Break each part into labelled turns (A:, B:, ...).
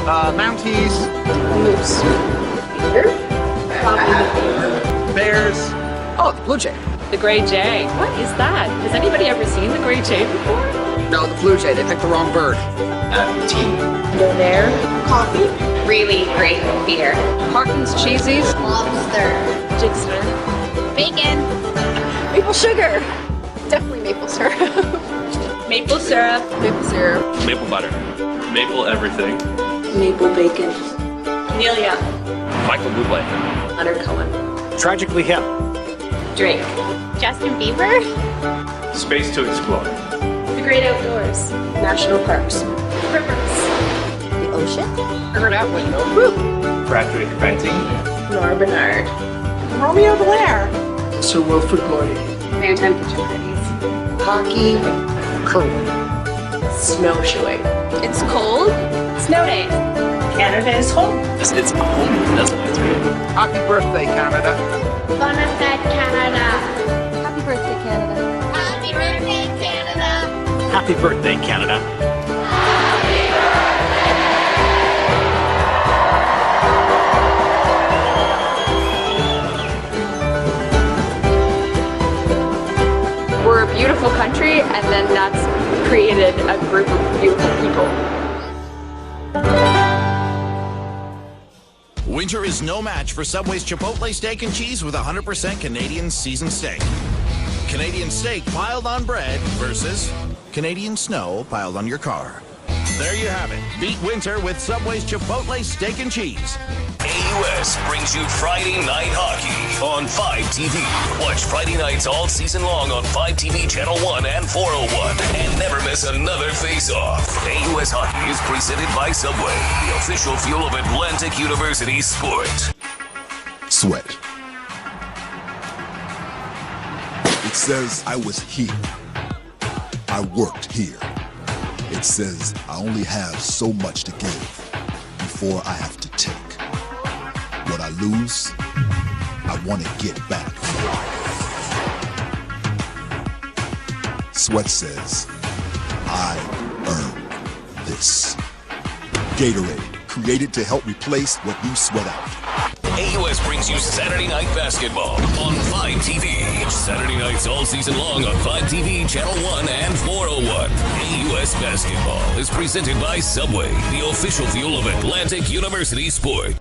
A: Mounties.
B: Moose. Beaver.
A: Bears. Oh, the blue jay.
C: The gray jay. What is that? Has anybody ever seen the gray jay before?
A: No, the blue jay. They picked the wrong bird.
D: Tea.
B: Donair. Coffee.
C: Really great beer.
A: Harkins cheesies.
B: Lobster.
C: Jigster.
B: Bacon. Maple sugar. Definitely maple syrup.
C: Maple syrup.
B: Maple syrup.
D: Maple butter. Maple everything.
B: Maple bacon.
C: Amelia.
D: Michael Bublé.
B: Leonard Cohen.
A: Tragically hip.
C: Drake.
B: Justin Bieber.
D: Space to explore.
C: The great outdoors.
B: National parks.
C: Rivers.
B: The ocean.
A: Heard that window.
D: Frederick Benting.
B: Nora Bernard.
A: Romeo Blair.
D: Sir Wilfrid Laurier.
C: Maritime kitchen parties.
A: Hockey. Curling.
B: Snowshoeing.
C: It's cold. Snow days. Canada is home.
D: It's home. That's what it's really.
A: Happy birthday, Canada.
B: Bonafide Canada. Happy birthday, Canada. Happy birthday, Canada.
A: Happy birthday, Canada.
C: We're a beautiful country, and then that's created a group of beautiful people.
E: Winter is no match for Subway's Chipotle Steak and Cheese with 100% Canadian seasoned steak. Canadian steak piled on bread versus Canadian snow piled on your car. There you have it. Beat winter with Subway's Chipotle Steak and Cheese.
F: AUS brings you Friday Night Hockey on 5TV. Watch Friday nights all season long on 5TV Channel 1 and 401. And never miss another face-off. AUS Hockey is presented by Subway, the official fuel of Atlantic University Sport.
G: Sweat. It says I was here. I worked here. It says I only have so much to give before I have to take. What I lose, I want to get back. Sweat says, I earned this. Gatorade, created to help replace what you sweat out.
F: AUS brings you Saturday Night Basketball on 5TV. Saturday nights all season long on 5TV Channel 1 and 401. AUS Basketball is presented by Subway, the official fuel of Atlantic University Sport.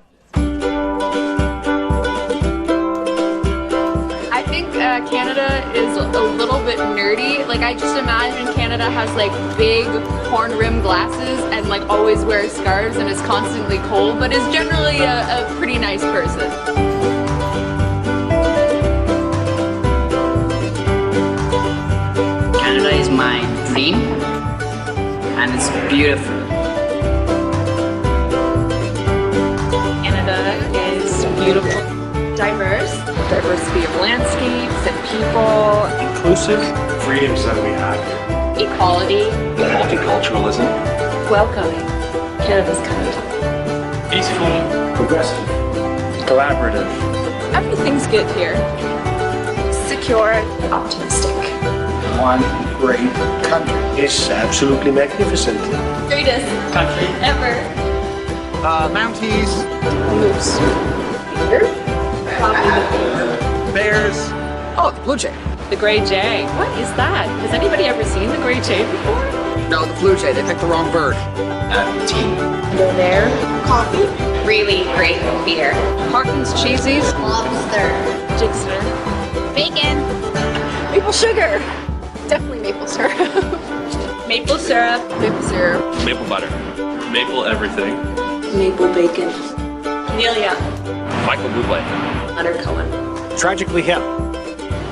C: I think Canada is a little bit nerdy. Like, I just imagine Canada has like big horn-rimmed glasses and like always wears scarves and is constantly cold, but is generally a pretty nice person.
H: Canada is my dream, and it's beautiful.
C: Canada is beautiful, diverse, diversity of landscapes and people,
D: Inclusive. Freedoms that we have.
C: equality,
D: Multiculturalism.
C: welcoming. Canada's kind.
D: Peaceful. Progressive. Collaborative.
C: Everything's good here.
B: Secure. Optimistic.
D: One great country. It's absolutely magnificent.
C: Greatest
D: Country.
C: ever.
A: Mounties.
B: Moose. Beaver.
A: Bears. Oh, the blue jay.
C: The gray jay. What is that? Has anybody ever seen the gray jay before?
A: No, the blue jay. They picked the wrong bird.
D: Tea.
B: Donair. Coffee.
C: Really great beer.
A: Harkins cheesies.
B: Lobster.
C: Jigster.
B: Bacon. Maple sugar. Definitely maple syrup.
C: Maple syrup.
B: Maple syrup.
D: Maple butter. Maple everything.
B: Maple bacon.
C: Amelia.
D: Michael Bublé.
B: Leonard Cohen.
A: Tragically hip.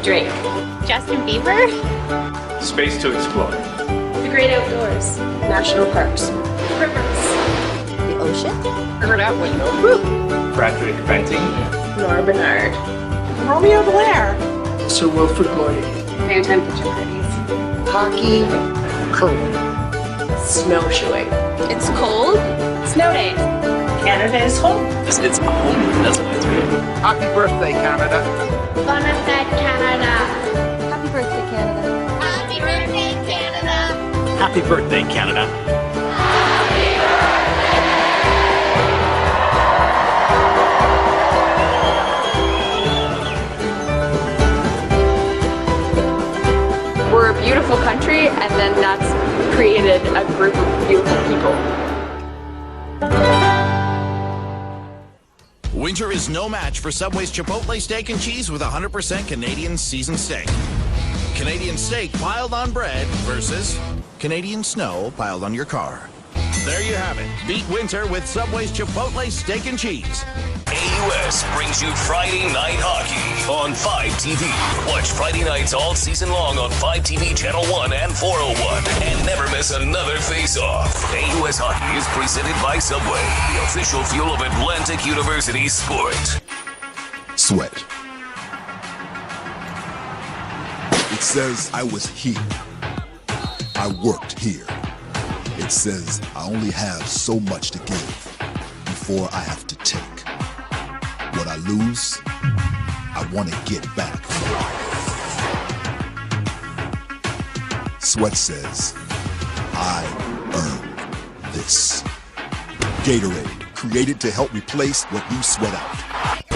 C: Drake.
B: Justin Bieber.
D: Space to explore.
C: The great outdoors.
B: National parks.
C: Rivers.
B: The ocean.
A: Heard that window.
D: Frederick Benting.
B: Nora Bernard.
A: Romeo Blair.
D: Sir Wilfrid Laurier.
C: Maritime kitchen parties.
A: Hockey. Curling.
B: Snowshoeing.
C: It's cold. Snow days. Canada is home.
D: It's home. That's what it's really.
A: Happy birthday, Canada.
B: Bonafide Canada. Happy birthday, Canada. Happy birthday, Canada.
A: Happy birthday, Canada.
B: Happy birthday.
E: Winter is no match for Subway's Chipotle steak and cheese with 100% Canadian seasoned steak. Canadian steak piled on bread versus Canadian snow piled on your car. There you have it. Beat winter with Subway's Chipotle steak and cheese.
F: AUS brings you Friday Night Hockey on 5TV. Watch Friday nights all season long on 5TV Channel 1 and 401. And never miss another face-off. AUS Hockey is presented by Subway, the official fuel of Atlantic University Sport.
G: Sweat. It says I was here. I worked here. It says I only have so much to give before I have to take. What I lose, I want to get back. Sweat says, I earned this. Gatorade, created to help replace what you sweat out.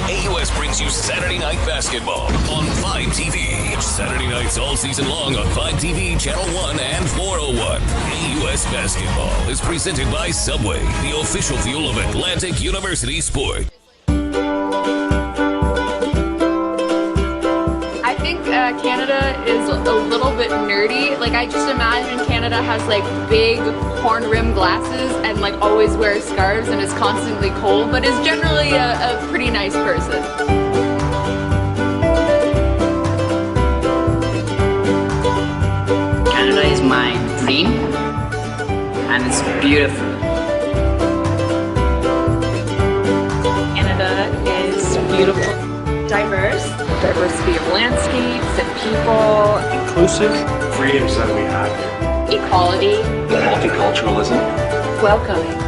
F: AUS brings you Saturday Night Basketball on 5TV. Watch Saturday nights all season long on 5TV Channel 1 and 401. AUS Basketball is presented by Subway, the official fuel of Atlantic University Sport.
C: I think Canada is a little bit nerdy. Like, I just imagine Canada has like big horn rim glasses and like always wears scarves and is constantly cold, but is generally a pretty nice person.
H: Canada is my dream, and it's beautiful.
B: Canada is beautiful. Diverse.
C: Diversity of landscapes and people.
D: Inclusive freedoms that we have here.
C: Equality.
D: Multiculturalism.
C: Welcoming.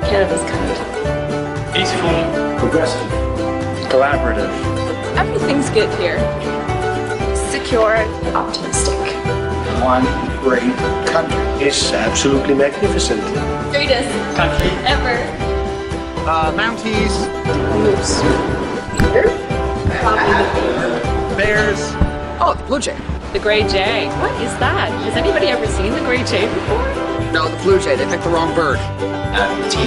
B: Canada's kind.
D: Peaceful. Progressive. Collaborative.
C: Everything's good here.
B: Secure. Optimistic.
A: One great country.
D: It's absolutely magnificent.
B: Greatest
H: Country.
B: ever.
A: Mounties,
B: Moose.
A: bears.
C: Oh, the blue jay. The gray jay. What is that? Has anybody ever seen the gray jay before?
A: No, the blue jay. They picked the wrong bird.
H: Tea.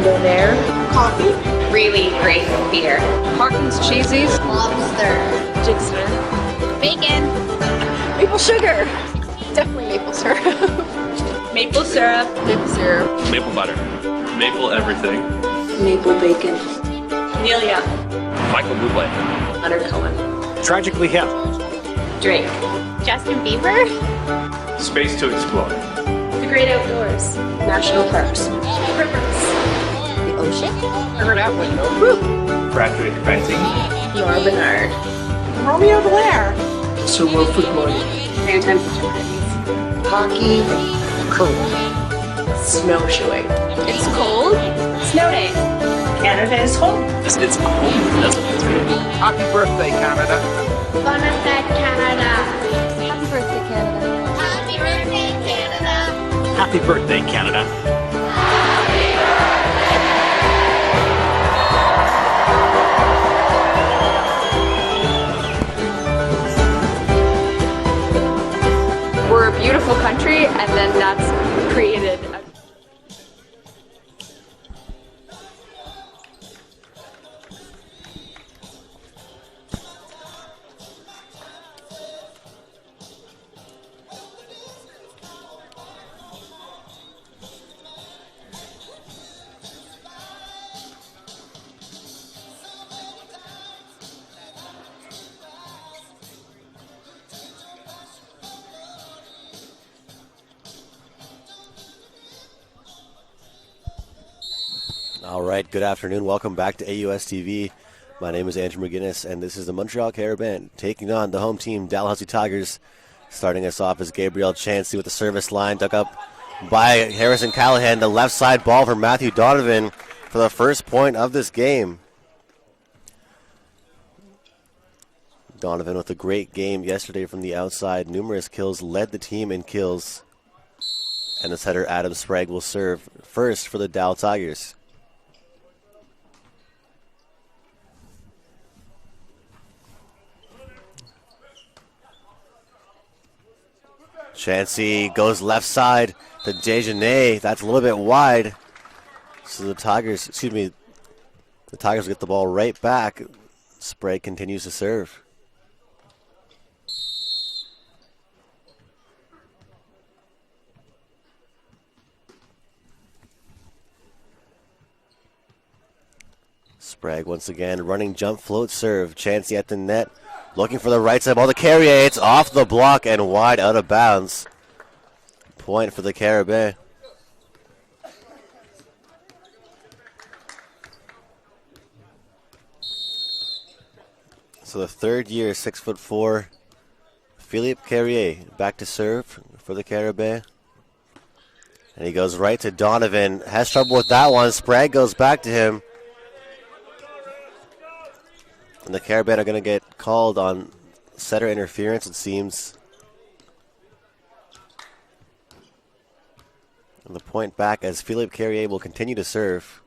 B: Bonaire. Coffee.
C: Really great beer. Harkins cheesies.
B: Lobster.
C: Jigster.
B: Bacon.
C: Maple sugar.
B: Definitely maple syrup.
C: Maple syrup. Maple syrup.
D: Maple butter. Maple everything.
B: Maple bacon.
C: Amelia.
D: Michael Bublé.
B: Leonard Cohen.
D: Tragically hip.
B: Drake. Justin Bieber.
D: Space to explore.
B: The great outdoors. National parks. Rivers. The ocean.
A: Figured out what no.
D: Frederick painting.
B: Nora Bernard.
A: Romeo Blair.
D: So World Football.
B: Grand temperature parties.
A: Hockey. Cool.
B: Snowshoeing.
C: It's cold.
B: Snow day. Canada is home.
D: It's home. That's what it's really.
A: Happy birthday, Canada.
B: Bon appetit, Canada.
I: Happy birthday, Canada.
B: Happy birthday, Canada.
D: Happy birthday, Canada.
C: We're a beautiful country, and then that's created a
J: All right, good afternoon. Welcome back to AUS TV. My name is Andrew McGinnis, and this is the Montreal Carabin taking on the home team, Dalhousie Tigers. Starting us off is Gabriel Chansey with the service line, dug up by Harrison Callahan. The left side ball for Matthew Donovan for the first point of this game. Donovan with a great game yesterday from the outside. Numerous kills, led the team in kills. And the setter Adam Sprague will serve first for the Dal Tigers. Chansey goes left side to Dejanay. That's a little bit wide. So the Tigers, The Tigers get the ball right back. Sprague continues to serve. Sprague once again running jump float serve. Chansey at the net. Looking for the right side ball to Carrier. It's off the block and wide out of bounds. Point for the Carabin. So the third year, 6'4", Philippe Carrier back to serve for the Carabin. And he goes right to Donovan. Has trouble with that one. Sprague goes back to him. And the Carabin are going to get called on setter interference, it seems. And the point back as Philippe Carrier will continue to serve.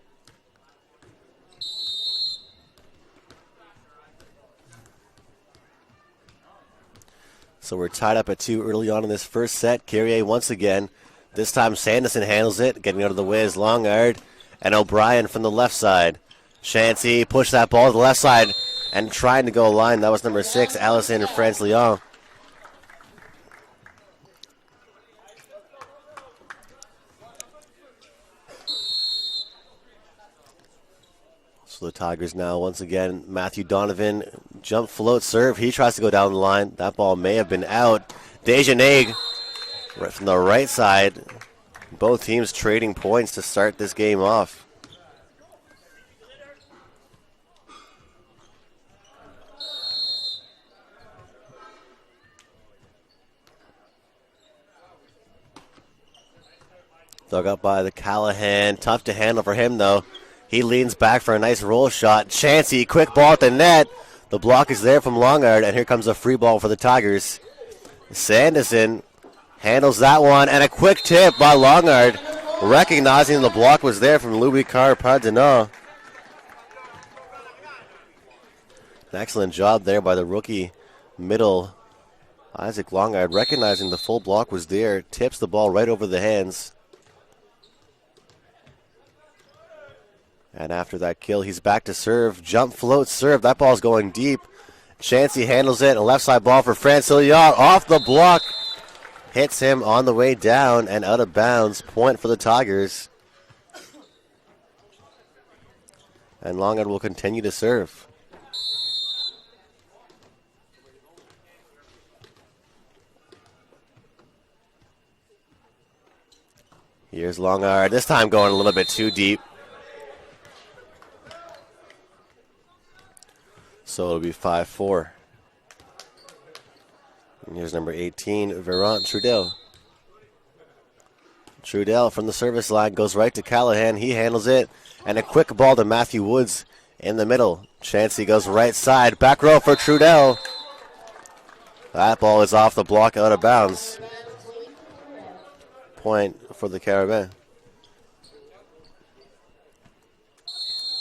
J: So we're tied up at 2 early on in this first set. Carrier once again. This time Sanderson handles it. Getting out of the way is Longard. And O'Brien from the left side. Chansey pushed that ball to the left side and trying to go line. That was number 6, Allison and France Leon. So the Tigers now, once again, Matthew Donovan, jump float serve. He tries to go down the line. That ball may have been out. Dejanay right from the right side. Both teams trading points to start this game off. Dug up by the Callahan. Tough to handle for him, though. He leans back for a nice roll shot. Chansey, quick ball at the net. The block is there from Longard, and here comes a free ball for the Tigers. Sanderson handles that one, and a quick tip by Longard, recognizing the block was there from Louis Carpardinot. An excellent job there by the rookie middle, Isaac Longard, recognizing the full block was there, tips the ball right over the hands. And after that kill, he's back to serve. Jump float serve. That ball's going deep. Chansey handles it. A left side ball for Francillion. Off the block. Hits him on the way down and out of bounds. Point for the Tigers. And Longard will continue to serve. Here's Longard. This time going a little bit too deep. So it'll be 5-4. And here's number 18, Verant Trudel. Trudel from the service line goes right to Callahan. He handles it. And a quick ball to Matthew Woods in the middle. Chansey goes right side. Back row for Trudel. That ball is off the block, out of bounds. Point for the Carabin.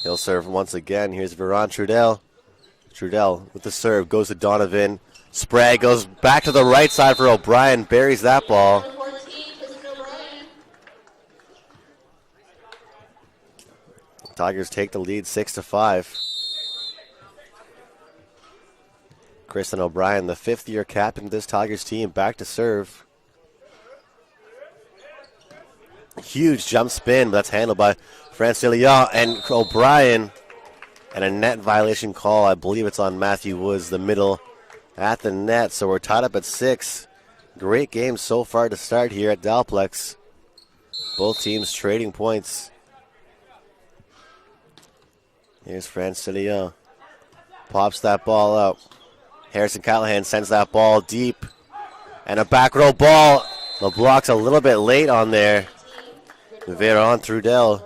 J: He'll serve once again. Here's Verant Trudel. Trudel with the serve, goes to Donovan. Sprague goes back to the right side for O'Brien, buries that ball. Tigers take the lead 6-5. Kristen O'Brien, the fifth-year captain of this Tigers team, back to serve. Huge jump spin, but that's handled by Francillion and O'Brien. And a net violation call. I believe it's on Matthew Woods, the middle at the net. So we're tied up at 6. Great game so far to start here at Dalplex. Both teams trading points. Here's Francillion. Pops that ball out. Harrison Callahan sends that ball deep. And a back row ball. The block's a little bit late on there. Verant Trudel.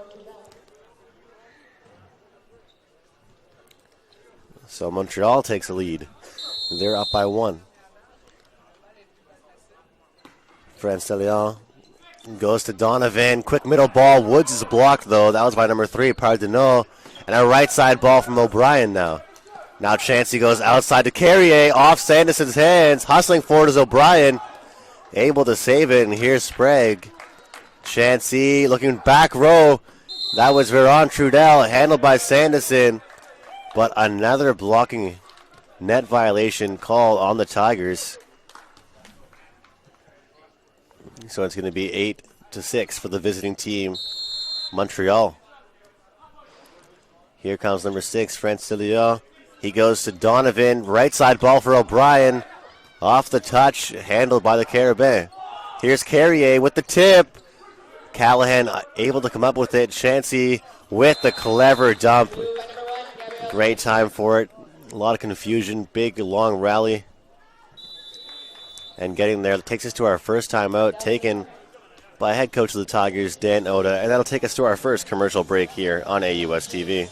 J: So Montreal takes a lead. They're up by 1. Francillion goes to Donovan. Quick middle ball. Woods is blocked, though. That was by number 3, Pardinot. And a right side ball from O'Brien now. Now Chansey goes outside to Carrier. Off Sanderson's hands. Hustling forward is O'Brien. Able to save it. And here's Sprague. Chansey looking back row. That was Veron Trudel, handled by Sanderson. But another blocking net violation call on the Tigers. So it's going to be 8-6 for the visiting team, Montreal. Here comes number 6, Francilio. He goes to Donovan. Right side ball for O'Brien. Off the touch, handled by the Carabin. Here's Carrier with the tip. Callahan able to come up with it. Chansey with the clever dump. Great time for it. A lot of confusion. Big, long rally. And getting there takes us to our first timeout, taken by head coach of the Tigers, Dan Oda. And that'll take us to our first commercial break here on AUS TV.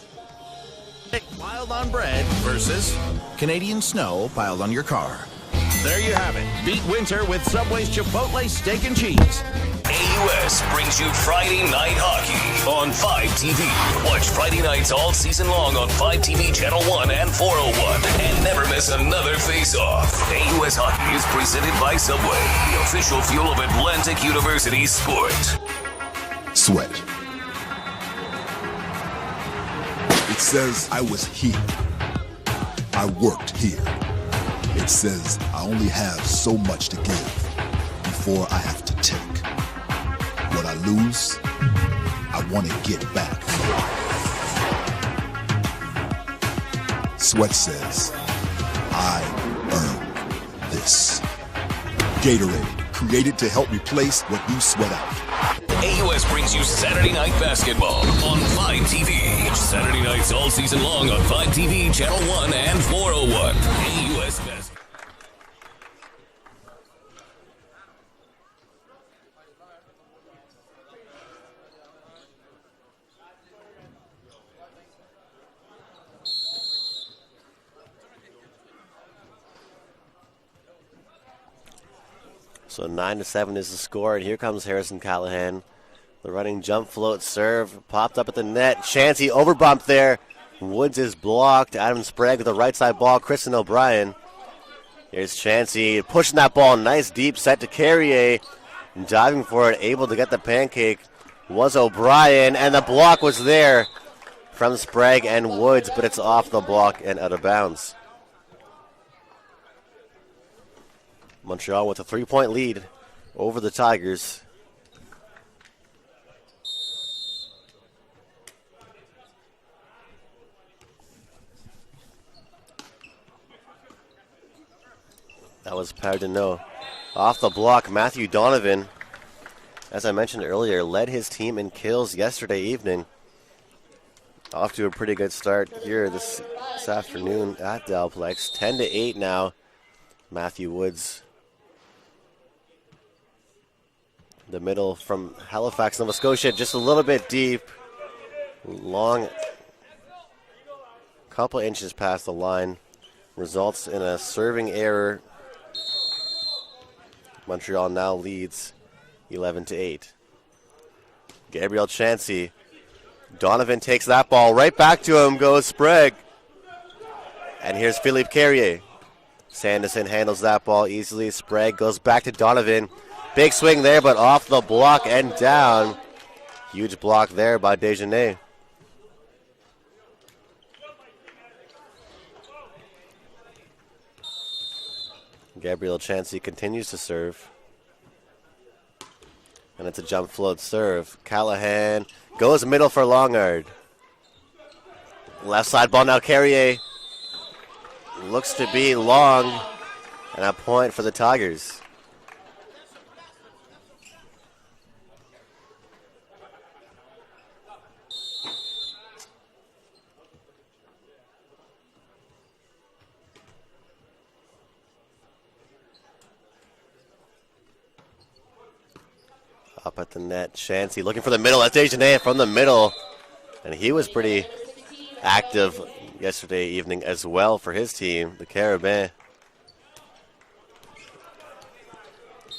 E: Piled on bread versus Canadian snow piled on your car. There you have it. Beat winter with Subway's Chipotle Steak and Cheese.
F: AUS brings you Friday Night Hockey on 5TV. Watch Friday nights all season long on 5TV Channel 1 and 401. And never miss another face-off. AUS Hockey is presented by Subway, the official fuel of Atlantic University's sport.
G: Sweat. It says I was here. I worked here. It says I only have so much to give before I have to take. What I lose, I want to get back. Sweat says, I earned this. Gatorade, created to help replace what you sweat out.
F: AUS brings you Saturday Night Basketball on 5TV. Saturday nights all season long on 5TV, Channel 1 and 401. AUS Basketball.
J: So 9-7 is the score, and here comes Harrison Callahan. The running jump float serve popped up at the net. Chansey overbumped there. Woods is blocked. Adam Sprague with the right side ball. Kristen O'Brien. Here's Chansey pushing that ball. Nice deep set to Carrier. Diving for it, able to get the pancake was O'Brien, and the block was there from Sprague and Woods, but it's off the block and out of bounds. Montreal with a 3-point lead over the Tigers. That was Pardonneau. Off the block, Matthew Donovan, as I mentioned earlier, led his team in kills yesterday evening. Off to a pretty good start here this afternoon at Dalplex. 10-8 now. Matthew Woods. The middle from Halifax, Nova Scotia, just a little bit deep. Long, couple inches past the line. Results in a serving error. Montreal now leads 11-8. Gabriel Chansey. Donovan takes that ball. Right back to him goes Sprague. And here's Philippe Carrier. Sanderson handles that ball easily. Sprague goes back to Donovan. Big swing there, but off the block and down. Huge block there by Desjardins. Gabriel Chansey continues to serve. And it's a jump float serve. Callahan goes middle for Longard. Left side ball now, Carrier. Looks to be long. And a point for the Tigers. Up at the net, Chansey looking for the middle. That's Desjardins from the middle. And he was pretty active yesterday evening as well for his team, the Carabin.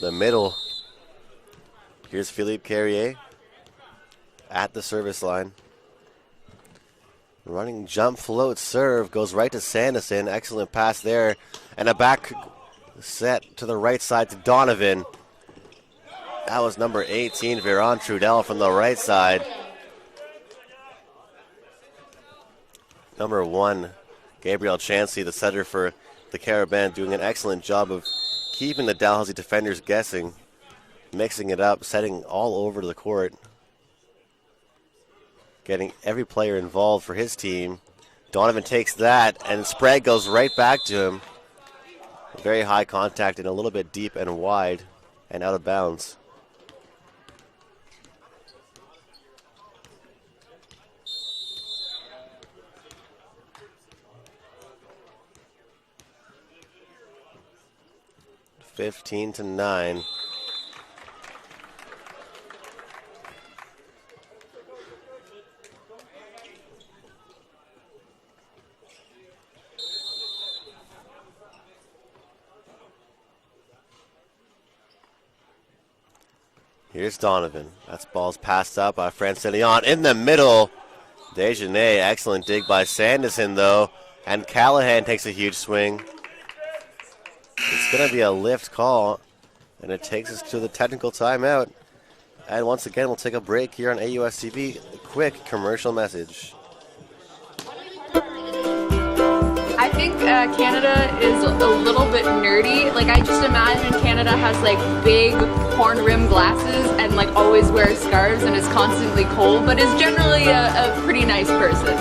J: The middle. Here's Philippe Carrier at the service line. Running jump float serve goes right to Sanderson. Excellent pass there. And a back set to the right side to Donovan. That was number 18, Veron Trudel from the right side. number 1, Gabriel Chansey, the setter for the Carabin, doing an excellent job of keeping the Dalhousie defenders guessing, mixing it up, setting all over the court, getting every player involved for his team. Donovan takes that, and Sprague goes right back to him. Very high contact and a little bit deep and wide and out of bounds. (15 to 9). Here's Donovan. That ball's passed up by Francillion in the middle. Desjardins, excellent dig by Sanderson though. And Callahan takes a huge swing. It's going to be a lift call, and it takes us to the technical timeout. And once again, we'll take a break here on AUS TV. A quick commercial message.
C: I think Canada is a little bit nerdy. Like, I just imagine Canada has like big horn rim glasses and like always wears scarves and is constantly cold, but is generally a pretty nice person.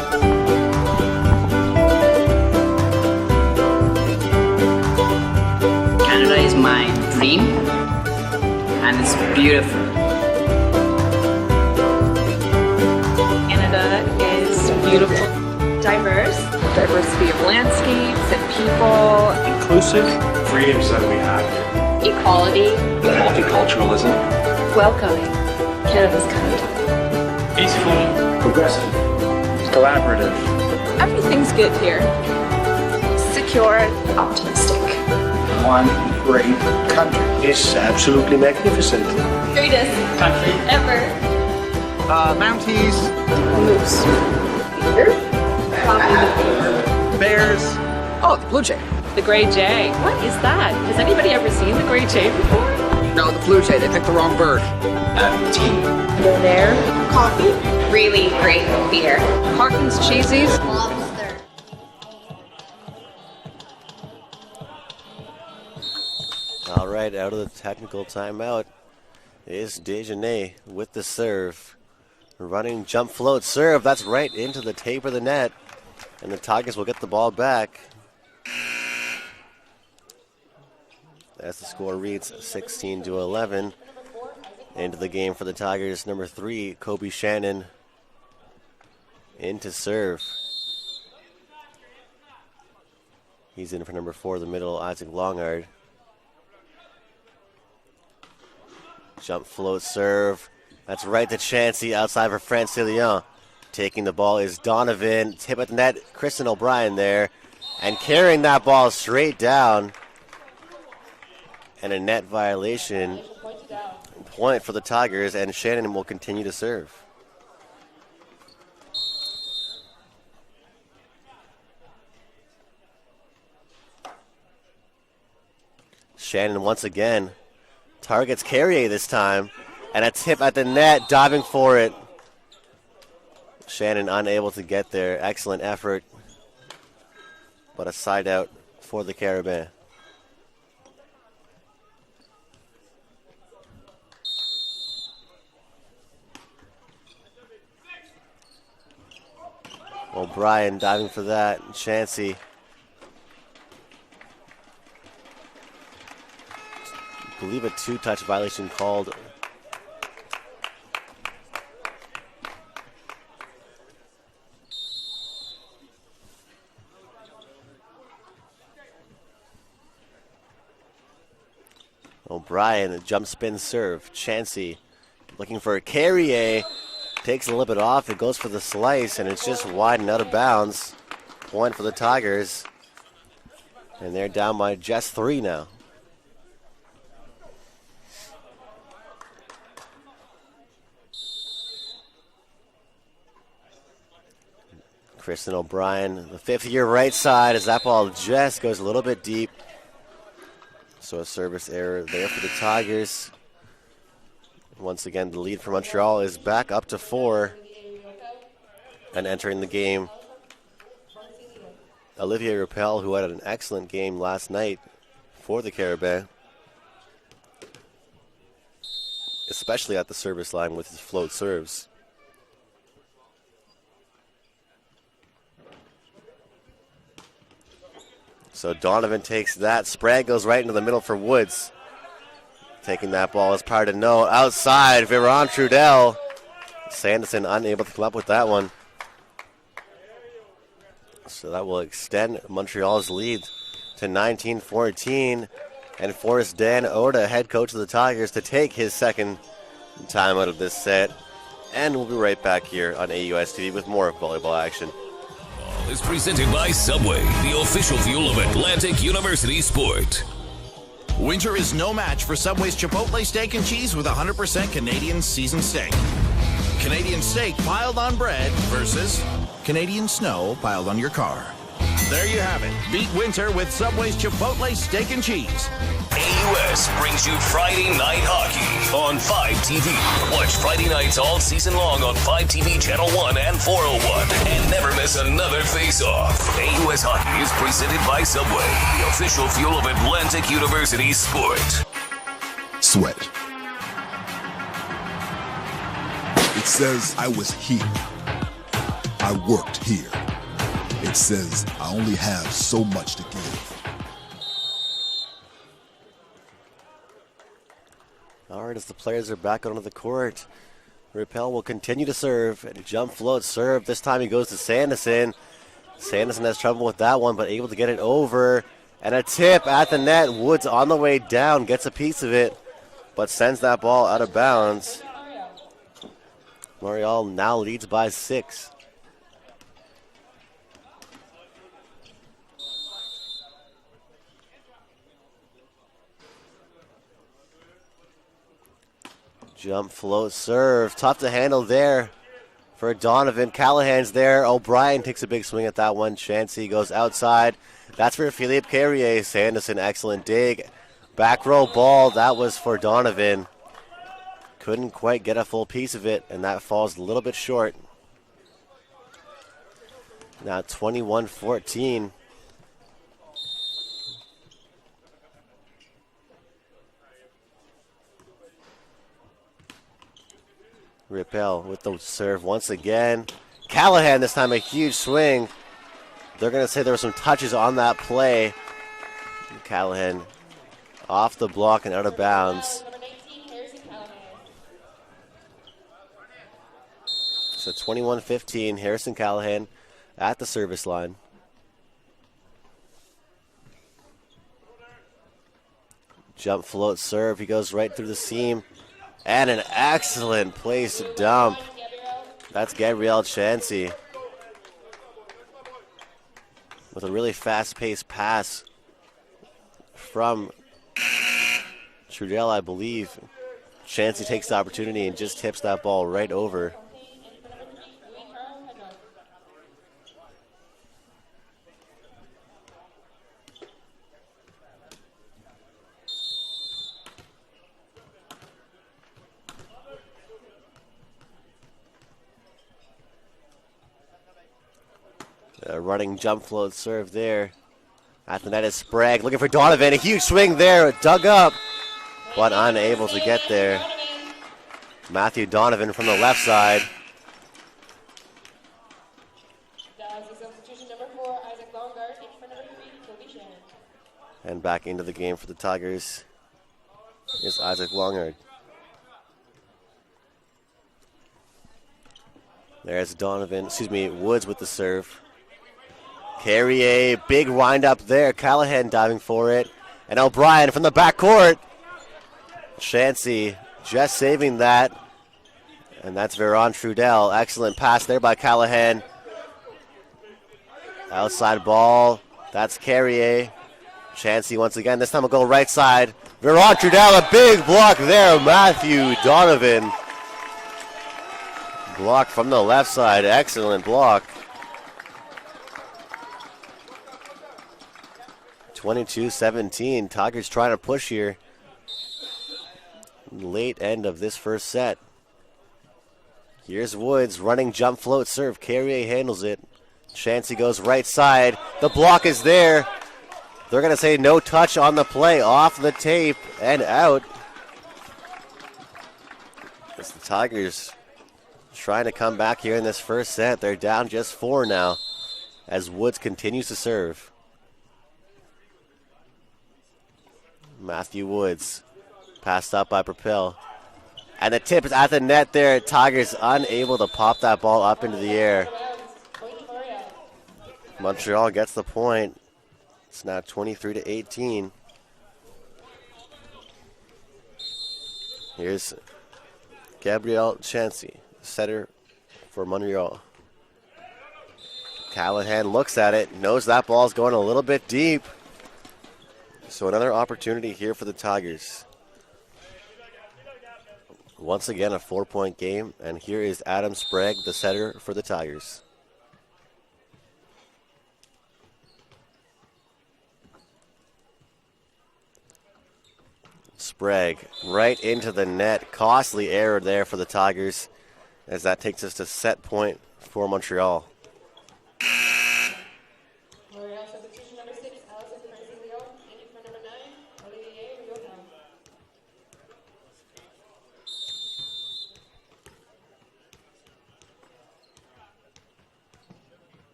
H: Canada is my dream, and it's beautiful.
K: Canada is beautiful, diverse, diversity of landscapes and people,
L: inclusive, freedoms that we have,
K: equality,
L: multiculturalism,
K: welcoming. Canada's kind,
L: peaceful, progressive, collaborative.
K: Everything's good here. Secure, optimistic.
L: One great country. It's absolutely magnificent.
K: Greatest
L: country
K: ever.
A: Mounties.
K: Moose. Beer.
A: Bears. Oh, the blue jay.
K: The gray jay. What is that? Has anybody ever seen the gray jay before?
A: No, the blue jay. They picked the wrong bird.
L: Tea.
K: Bonaire. Coffee.
B: Really great beer.
K: Harkins cheesies.
B: Lobster.
J: All right, out of the technical timeout is Desjardins with the serve. Running jump float serve. That's right into the tape of the net. And the Tigers will get the ball back. As the score reads 16 to 11. Into the game for the Tigers, number 3, Kobe Shannon. Into serve. He's in for number 4, the middle, Isaac Longard. Jump float serve. That's right to Chansey outside for Francillion. Taking the ball is Donovan. Tip at the net, Kristen O'Brien there. And carrying that ball straight down. And a net violation. Point for the Tigers, and Shannon will continue to serve. Shannon once again targets Carrier this time, and a tip at the net, diving for it. Shannon unable to get there. Excellent effort, but a side out for the Carabin. O'Brien diving for that. Chansey. I believe a 2-touch violation called. O'Brien, a jump spin serve. Chansey looking for a Carrier. Takes a little bit off. It goes for the slice, and it's just wide and out of bounds. Point for the Tigers. And they're down by just 3 now. Kristen O'Brien, the 5th-year right side, as that ball just goes a little bit deep. So a service error there for the Tigers. Once again, the lead for Montreal is back up to 4. And entering the game Olivier Rappel, who had an excellent game last night for the Carabin, especially at the service line with his float serves. So Donovan takes that. Sprague goes right into the middle for Woods. Taking that ball is part of no. Outside, Viron Trudel. Sanderson unable to come up with that one. So that will extend Montreal's lead to 19-14 and force Dan Oda, head coach of the Tigers, to take his second time out of this set. And we'll be right back here on AUS TV with more volleyball action.
F: Is presented by Subway, the official fuel of Atlantic University Sport.
E: Winter is no match for Subway's Chipotle steak and cheese with 100% Canadian seasoned steak. Canadian steak piled on bread versus Canadian snow piled on your car. There you have it. Beat winter with Subway's Chipotle steak and cheese.
F: AUS brings you Friday Night Hockey on 5TV. Watch Friday nights all season long on 5TV Channel 1 and 401. And never miss another face-off. AUS Hockey is presented by Subway, the official fuel of Atlantic University Sport.
G: Sweat. It says I was here. I worked here. It says I only have so much to give.
J: All right, as the players are back onto the court, Rappel will continue to serve. And jump float serve. This time he goes to Sanderson. Sanderson has trouble with that one, but able to get it over. And a tip at the net. Woods on the way down, gets a piece of it, but sends that ball out of bounds. Montreal now leads by 6. Jump, float, serve. Tough to handle there for Donovan. Callahan's there. O'Brien takes a big swing at that one. Chansey goes outside. That's for Philippe Carrier. Sanderson, excellent dig. Back row ball. That was for Donovan. Couldn't quite get a full piece of it, and that falls a little bit short. Now 21-14. Rappel with the serve once again. Callahan this time a huge swing. They're going to say there were some touches on that play. Callahan off the block and out of bounds. So 21-15, Harrison Callahan at the service line. Jump, float, serve. He goes right through the seam. And an excellent place to dump. That's Gabrielle Chansey with a really fast-paced pass from Trudel, I believe. Chansey takes the opportunity and just tips that ball right over. Running jump float serve there. At the net is Sprague looking for Donovan. A huge swing there, dug up, but unable to get there. Matthew Donovan from the left side. And back into the game for the Tigers is Isaac Longard. There's Woods with the serve. Carrier, big wind up there. Callahan diving for it. And O'Brien from the backcourt. Chansey just saving that. And that's Viron Trudel. Excellent pass there by Callahan. Outside ball. That's Carrier. Chansey once again. This time will go right side. Viron Trudel, a big block there. Matthew Donovan. Block from the left side. Excellent block. 22-17. Tigers trying to push here. Late end of this first set. Here's Woods running jump float serve. Carrier handles it. Chansey goes right side. The block is there. They're going to say no touch on the play. Off the tape and out. It's the Tigers trying to come back here in this first set. They're down just 4 now as Woods continues to serve. Matthew Woods passed up by Propel. And the tip is at the net there. Tigers unable to pop that ball up into the air. Montreal gets the point. It's now 23-18. Here's Gabrielle Chansey, setter for Montreal. Callahan looks at it, knows that ball's going a little bit deep. So another opportunity here for the Tigers. Once again, a 4-point game, and here is Adam Sprague, the setter for the Tigers. Sprague right into the net. Costly error there for the Tigers, as that takes us to set point for Montreal.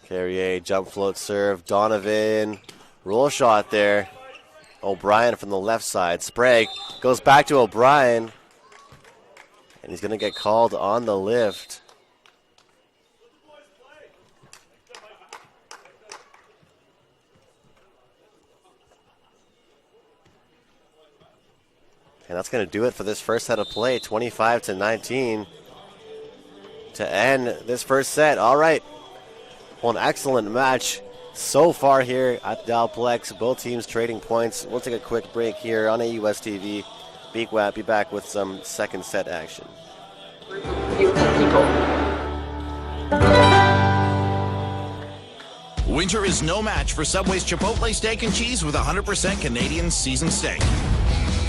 J: Carrier, jump float serve. Donovan, roll shot there. O'Brien from the left side. Sprague goes back to O'Brien. And he's going to get called on the lift. And that's going to do it for this first set of play. 25-19 to end this first set. All right. Well, an excellent match so far here at Dalplex. Both teams trading points. We'll take a quick break here on AUS TV. Be back with some second set action.
E: Winter is no match for Subway's Chipotle steak and cheese with 100% Canadian seasoned steak.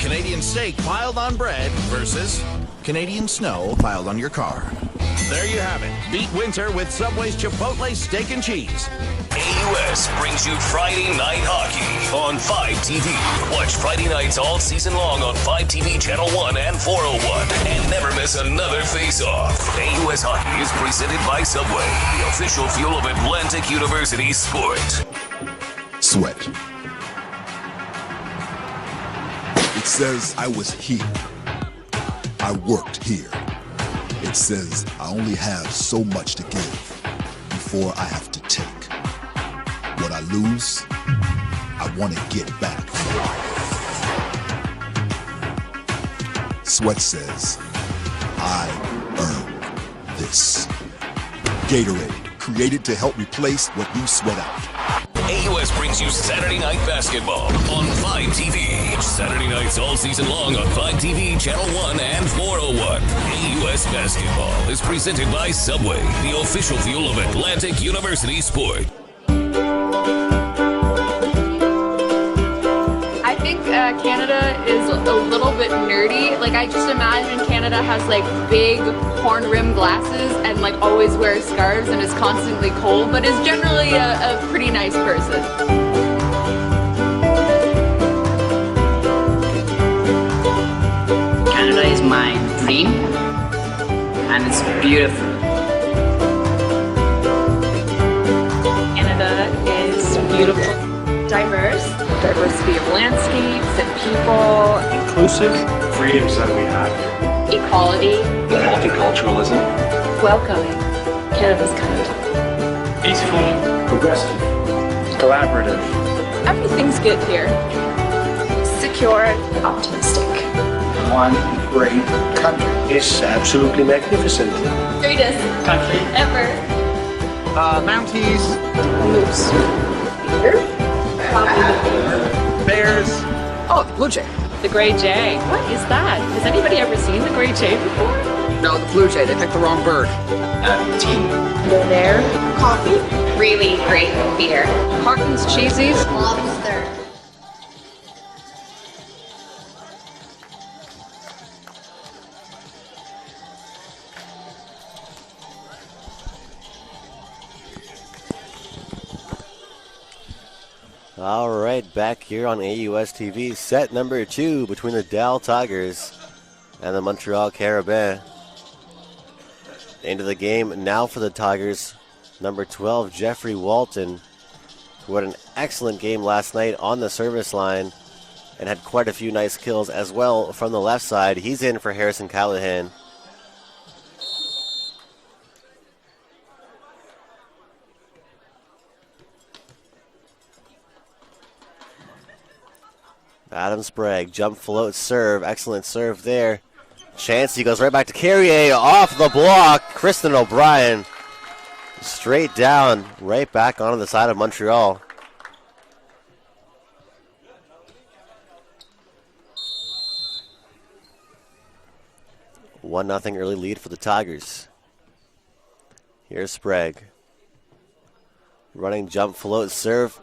E: Canadian steak piled on bread versus Canadian snow piled on your car. There you have it. Beat winter with Subway's Chipotle steak and cheese.
F: AUS brings you Friday Night Hockey on 5TV. Watch Friday nights all season long on 5TV Channel 1 and 401. And never miss another face-off. AUS Hockey is presented by Subway, the official fuel of Atlantic University Sport.
G: Sweat. It says I was here. I worked here. It says I only have so much to give before I have to take. What I lose, I want to get back. Sweat says, I earned this. Gatorade, created to help replace what you sweat out.
F: AUS brings you Saturday Night Basketball on 5TV. Saturday nights all season long on 5TV, Channel 1 and 401. AUS Basketball is presented by Subway, the official fuel of Atlantic University Sport.
C: I think Canada is a little bit nerdy. Like, I just imagine Canada has like big horn rim glasses and like always wears scarves and is constantly cold, but is generally a pretty nice person.
H: Canada is my dream, and it's beautiful.
K: Canada is beautiful. Diverse. Diversity of landscapes and people.
L: Inclusive freedoms that we have here.
K: Equality.
L: Multiculturalism.
K: Welcoming. Canada's kind.
L: Peaceful. Progressive. Collaborative.
K: Everything's good here. Secure and optimistic.
L: One great country. It's absolutely magnificent.
K: Greatest
L: country
K: ever.
A: Mounties.
K: Moose. Beer.
A: Bears. Oh, the Blue Jay.
K: The Gray Jay. What is that? Has anybody ever seen the Gray Jay before?
A: No, the Blue Jay. They picked the wrong bird.
L: Tea.
K: There. Coffee.
B: Really great beer.
C: Harkins Cheesies.
B: Lobster.
J: All right, back here on AUS TV, set number 2 between the Dal Tigers and the Montreal Carabins. Into the game now for the Tigers, number 12, Jeffrey Walton, who had an excellent game last night on the service line and had quite a few nice kills as well from the left side. He's in for Harrison Callahan. Adam Sprague, jump, float, serve. Excellent serve there. Chancey goes right back to Carrier, off the block. Kristen O'Brien straight down, right back onto the side of Montreal. One nothing early lead for the Tigers. Here's Sprague. Running jump, float, serve.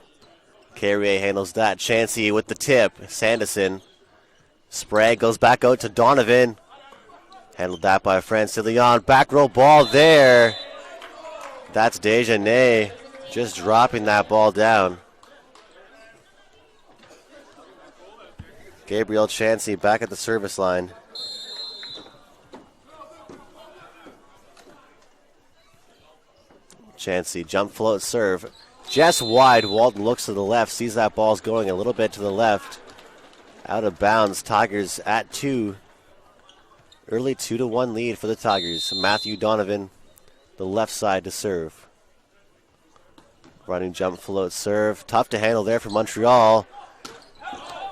J: Carrier handles that. Chancey with the tip. Sanderson. Sprague goes back out to Donovan. Handled that by Francilion. Back row ball there. That's Desjardins just dropping that ball down. Gabriel Chancey back at the service line. Chancey, jump, float, serve. Just wide. Walton looks to the left, sees that ball's going a little bit to the left. Out of bounds. Tigers at 2. Early 2-1 lead for the Tigers. Matthew Donovan, the left side to serve. Running jump, float, serve. Tough to handle there for Montreal.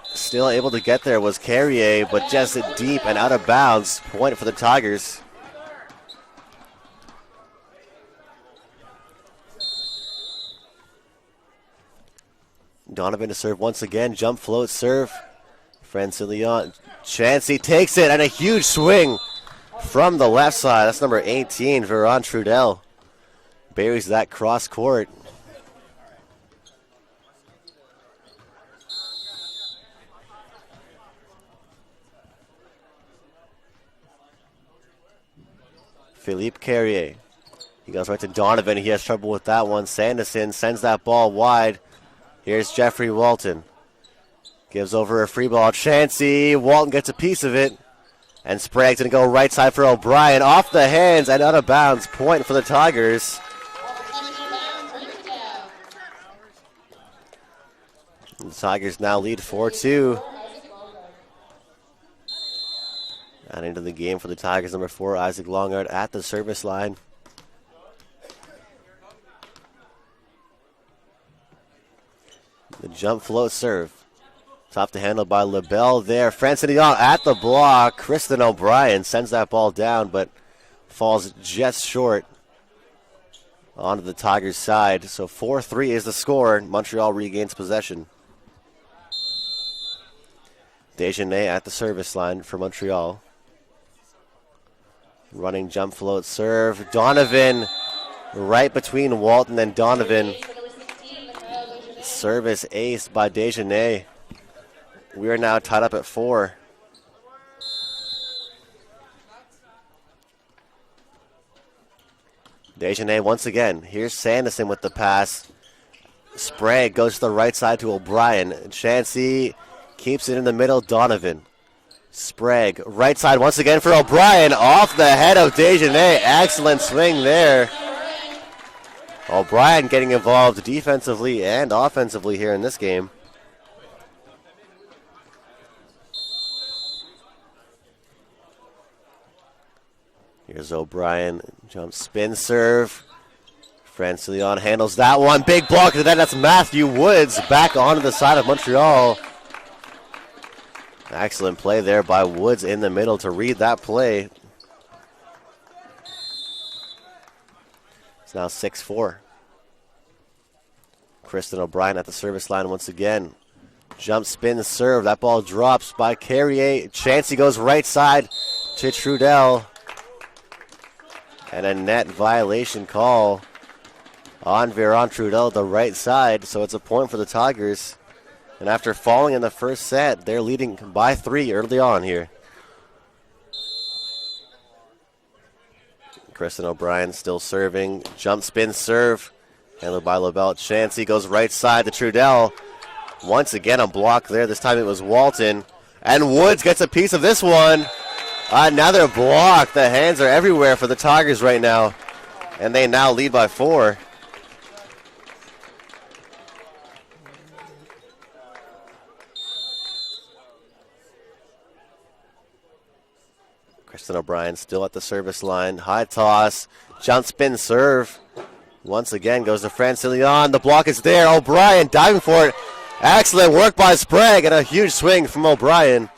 J: Still able to get there was Carrier, but just deep and out of bounds. Point for the Tigers. Donovan to serve once again. Jump, float, serve. Francilion. Chancey takes it, and a huge swing from the left side. That's number 18, Veron Trudel. Buries that cross court. Philippe Carrier. He goes right to Donovan. He has trouble with that one. Sanderson sends that ball wide. Here's Jeffrey Walton. Gives over a free ball. Chancey. Walton gets a piece of it. And Sprague's going to go right side for O'Brien. Off the hands and out of bounds. Point for the Tigers. And the Tigers now lead 4-2. And into the game for the Tigers, number 4, Isaac Longard at the service line. The jump, float, serve. Tough to handle by LaBelle there. Francilion at the block. Kristen O'Brien sends that ball down, but falls just short onto the Tigers' side. So 4-3 is the score. Montreal regains possession. Desjardins at the service line for Montreal. Running jump, float, serve. Donovan right between Walton and Donovan. Service ace by Desjardins. We are now tied up at 4. Desjardins once again. Here's Sanderson with the pass. Sprague goes to the right side to O'Brien. Chancey keeps it in the middle. Donovan. Sprague, right side once again for O'Brien. Off the head of Desjardins. Excellent swing there. O'Brien getting involved defensively and offensively here in this game. Here's O'Brien. Jump, spin, serve. Francilion handles that one. Big block to that. That's Matthew Woods back onto the side of Montreal. Excellent play there by Woods in the middle to read that play. It's now 6-4. Kristen O'Brien at the service line once again. Jump, spin, serve. That ball drops by Carrier. Chancey goes right side to Trudel. And a net violation call on Veron Trudel, the right side. So it's a point for the Tigers. And after falling in the first set, they're leading by 3 early on here. Kristen O'Brien still serving. Jump, spin, serve. Handled by LaBelle. Chancey goes right side to Trudel. Once again, a block there. This time it was Walton. And Woods gets a piece of this one. Another block. The hands are everywhere for the Tigers right now. And they now lead by 4. Kristen O'Brien still at the service line. High toss. Jump spin serve. Once again goes to Francilion. The block is there. O'Brien diving for it. Excellent work by Sprague and a huge swing from O'Brien.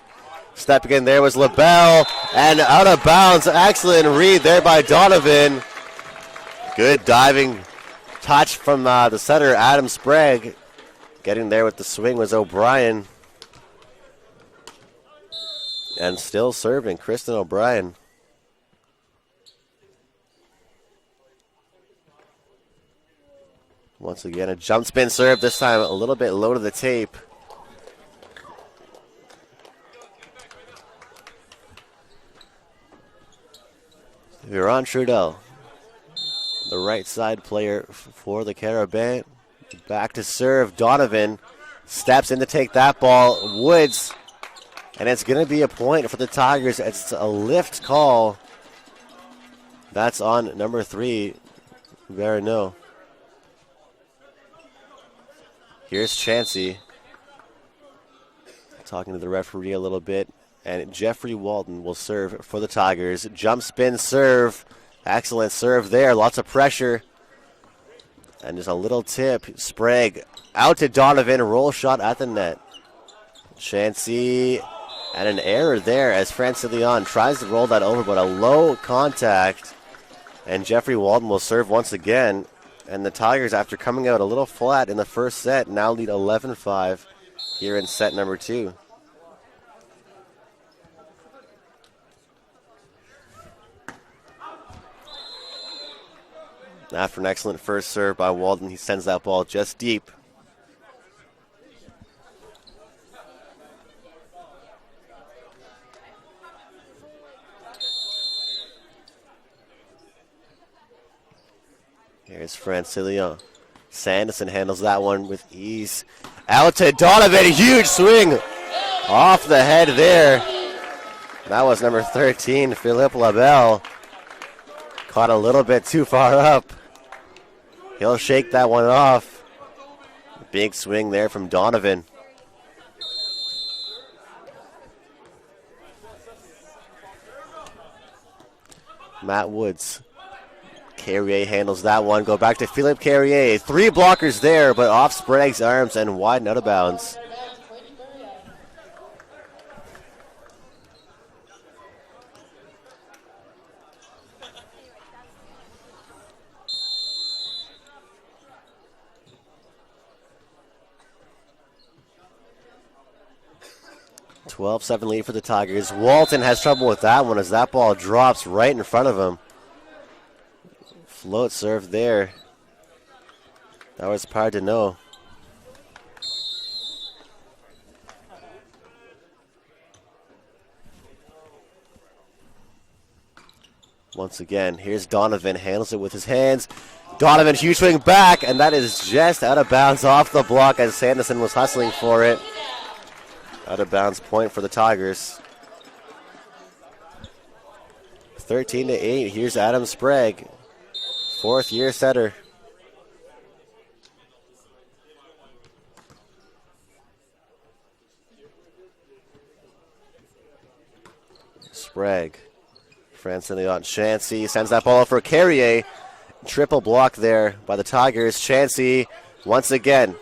J: Stepping in there was LaBelle and out of bounds. Excellent read there by Donovan. Good diving touch from the setter, Adam Sprague. Getting there with the swing was O'Brien. And still serving, Kristen O'Brien. Once again, a jump spin serve, this time a little bit low to the tape. Viron Trudel, the right side player for the Carabin. Back to serve, Donovan steps in to take that ball. Woods, and it's going to be a point for the Tigers. It's a lift call. That's on number 3, Verneau. Here's Chansey talking to the referee a little bit, and Jeffrey Walton will serve for the Tigers. Jump spin serve. Excellent serve there. Lots of pressure. And just a little tip. Sprague out to Donovan. Roll shot at the net. Chansey, and an error there as Francilion tries to roll that over, but a low contact. And Jeffrey Walton will serve once again. And the Tigers, after coming out a little flat in the first set, now lead 11-5 here in set number 2. After an excellent first serve by Walton, he sends that ball just deep. Here's Francilion. Sanderson handles that one with ease. Out to Donovan, huge swing off the head there. That was number 13, Philippe Labelle. Caught a little bit too far up. He'll shake that one off. Big swing there from Donovan. Matt Woods. Carrier handles that one. Go back to Philippe Carrier. 3 blockers there, but off Sprague's arms and wide and out of bounds. (12-7) lead for the Tigers. Walton has trouble with that one as that ball drops right in front of him. Float serve there. That was hard to know. Once again, here's Donovan. Handles it with his hands. Donovan, huge swing back, and that is just out of bounds off the block as Sanderson was hustling for it. Out of bounds point for the Tigers. 13-8. Here's Adam Sprague. 4th year setter. Sprague. Francilion. Chansey sends that ball for Carrier. Triple block there by the Tigers. Chansey once again.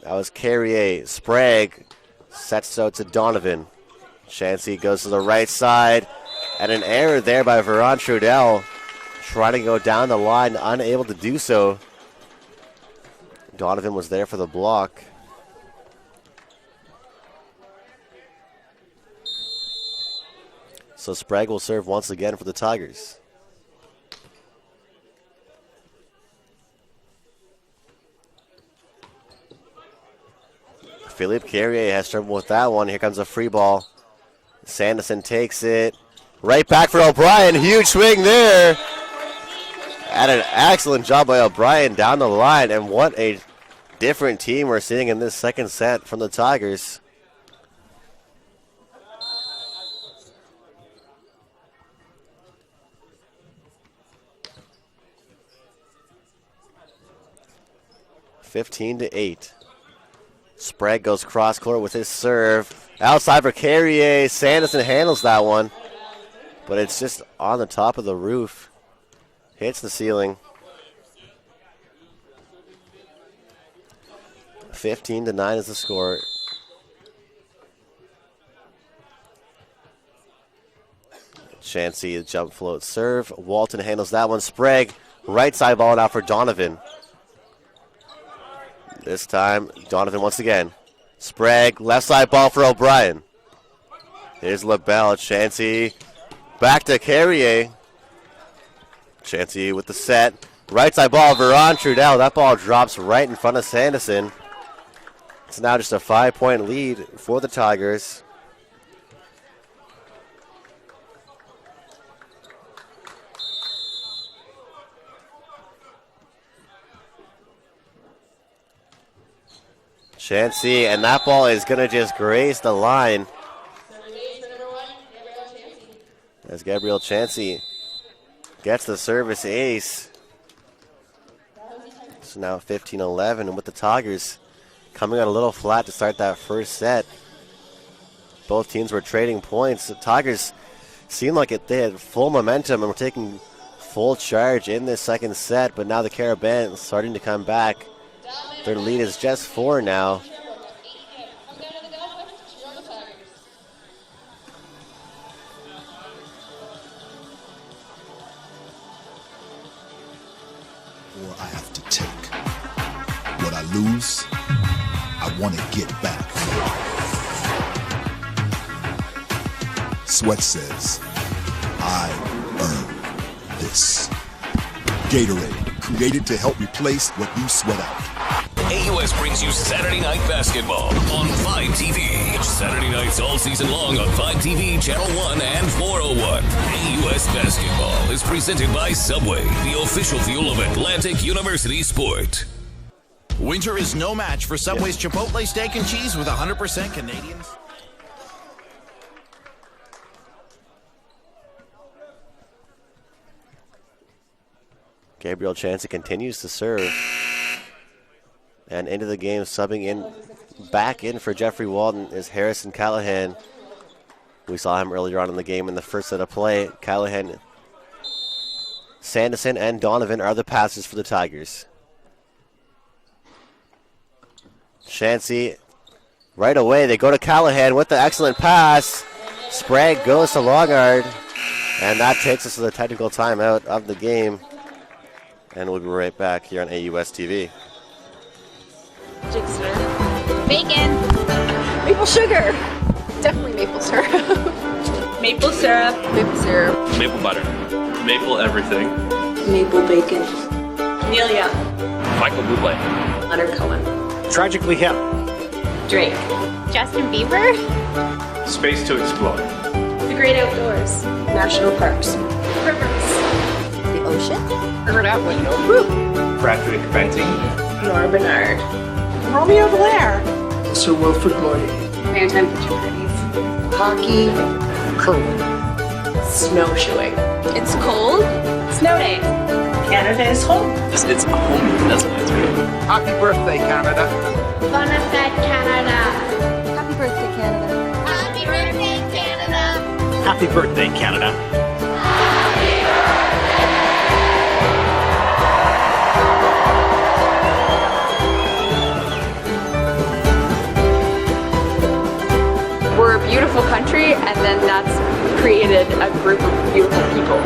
J: That was Carrier. Sprague sets out to Donovan. Chansey goes to the right side. And an error there by Viron Trudel. Trying to go down the line, unable to do so. Donovan was there for the block. So Sprague will serve once again for the Tigers. Philippe Carrier has trouble with that one. Here comes a free ball. Sanderson takes it. Right back for O'Brien. Huge swing there. And an excellent job by O'Brien down the line. And what a different team we're seeing in this second set from the Tigers. (15-8). Sprague goes cross court with his serve. Outside for Carrier. Sanderson handles that one, but it's just on the top of the roof. Hits the ceiling. 15-9 is the score. Chansey, the jump float serve. Walton handles that one. Sprague, right side ball now for Donovan. This time, Donovan once again. Sprague, left side ball for O'Brien. Here's LaBelle. Chansey, back to Carrier. Chansey with the set. Right side ball, Veron Trudell. That ball drops right in front of Sanderson. It's now just a 5-point lead for the Tigers. Chansey, and that ball is going to just graze the line. As Gabrielle Chansey gets the service ace. So now 15-11, and with the Tigers coming out a little flat to start that first set. Both teams were trading points. The Tigers seemed like they had full momentum and were taking full charge in this second set, but now the Carabins starting to come back. Their lead is just 4 now.
G: Or I have to take. What I lose, I want to get back. Sweat says, I earn this. Gatorade, created to help replace what you sweat out.
F: AUS brings you Saturday Night Basketball on 5 TV. Saturday nights all season long on 5 TV, Channel 1 and 401. AUS Basketball is presented by Subway, the official fuel of Atlantic University Sport.
E: Winter is no match for Subway's Chipotle steak and cheese with 100% Canadian.
J: Gabrielle Chansey continues to serve. And into the game, subbing in, back in for Jeffrey Walton is Harrison Callahan. We saw him earlier on in the game in the first set of play. Callahan, Sanderson, and Donovan are the passers for the Tigers. Chansey, right away, they go to Callahan with the excellent pass. Sprague goes to Longard, and that takes us to the technical timeout of the game. And we'll be right back here on AUS TV.
B: Jigster. Bacon. Maple sugar. Definitely maple syrup. Maple syrup. Maple syrup.
D: Maple butter. Maple everything.
B: Maple bacon. Amelia.
D: Michael Bublé.
B: Leonard Cohen.
L: Tragically hip.
B: Drake. Justin Bieber.
L: Space to explore.
B: The great outdoors. National parks. Rivers. The ocean.
A: Figure it out when
L: Bradford Benting.
B: Nora Bernard.
A: Romeo Blair.
L: So World Football.
B: Maritime beach parties.
A: Hockey. Curling.
B: Snowshoeing. It's cold. Snow days. Canada is home.
D: It's home. That's what it's really.
A: Happy birthday, Canada.
B: Bon appetit, Canada.
I: Happy birthday, Canada.
B: Happy birthday, Canada.
D: Happy birthday, Canada.
C: We're a beautiful country, and then that's created a group of beautiful people.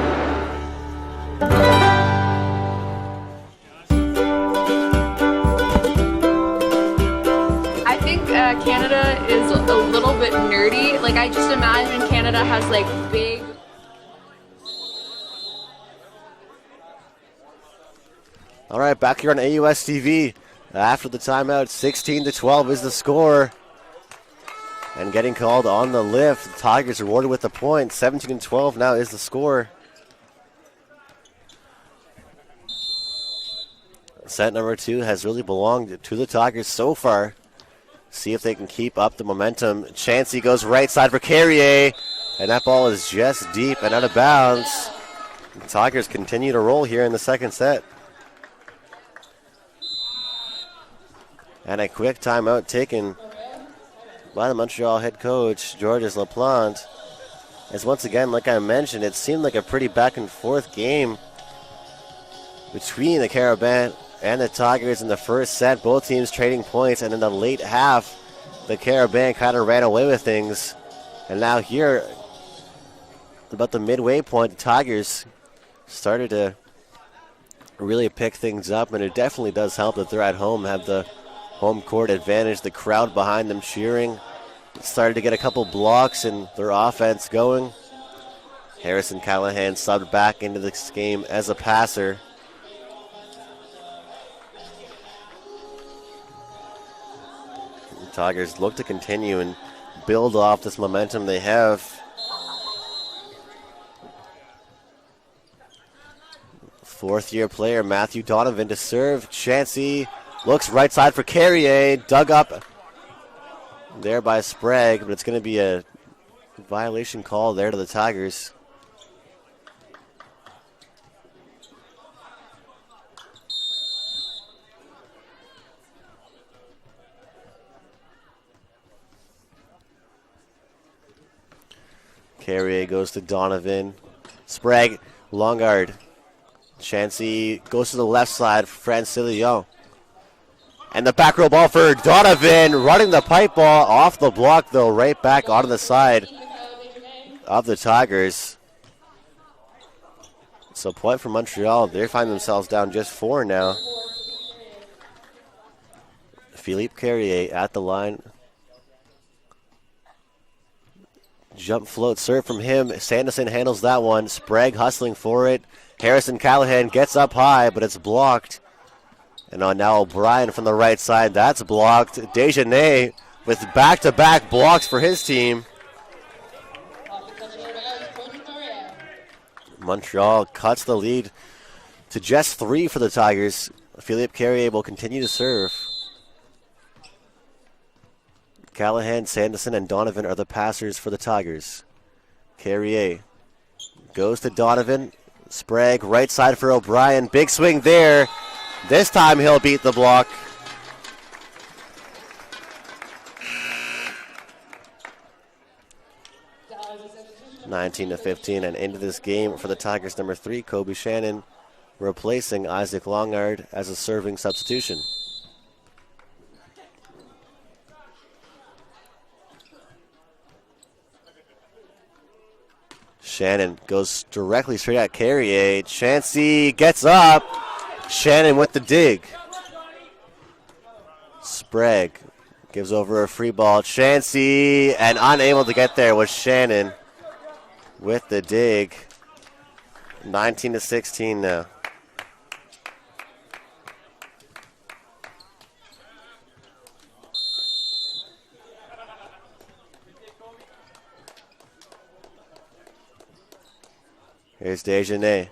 C: I think Canada is a little bit nerdy. Like, I just imagine Canada has like big...
J: All right, back here on AUS TV. After the timeout, 16-12 is the score. And getting called on the lift. The Tigers rewarded with the point. 17-12 now is the score. Set number 2 has really belonged to the Tigers so far. See if they can keep up the momentum. Chansey goes right side for Carrier, and that ball is just deep and out of bounds. The Tigers continue to roll here in the second set. And a quick timeout taken by the Montreal head coach, Georges Laplante. As once again, like I mentioned, it seemed like a pretty back and forth game between the Carabin and the Tigers in the first set. Both teams trading points, and in the late half, the Carabin kind of ran away with things. And now here, about the midway point, the Tigers started to really pick things up, and it definitely does help that they're at home, have the home court advantage, the crowd behind them cheering. Started to get a couple blocks and their offense going. Harrison Callahan subbed back into this game as a passer. The Tigers look to continue and build off this momentum they have. Fourth-year player Matthew Donovan to serve. Chansey looks right side for Carrier. Dug up there by Sprague, but it's going to be a violation call there to the Tigers. Carrier goes to Donovan. Sprague, long guard. Chansey goes to the left side, Francilio. And the back row ball for Donovan, running the pipe ball off the block, though, right back onto the side of the Tigers. So point for Montreal. They find themselves down just 4 now. Philippe Carrier at the line. Jump float serve from him. Sanderson handles that one. Sprague hustling for it. Harrison Callahan gets up high, but it's blocked. And on now O'Brien from the right side. That's blocked. Desjardins with back-to-back blocks for his team. Montreal cuts the lead to just 3 for the Tigers. Philippe Carrier will continue to serve. Callahan, Sanderson, and Donovan are the passers for the Tigers. Carrier goes to Donovan. Sprague, right side for O'Brien. Big swing there. This time he'll beat the block. (19-15), and into this game for the Tigers, number 3, Kobe Shannon, replacing Isaac Longard as a serving substitution. Shannon goes directly straight at Carrier. Chansey gets up. Shannon with the dig. Sprague gives over a free ball. Chansey, and unable to get there was Shannon with the dig. 19-16 now. Here's Desjardins.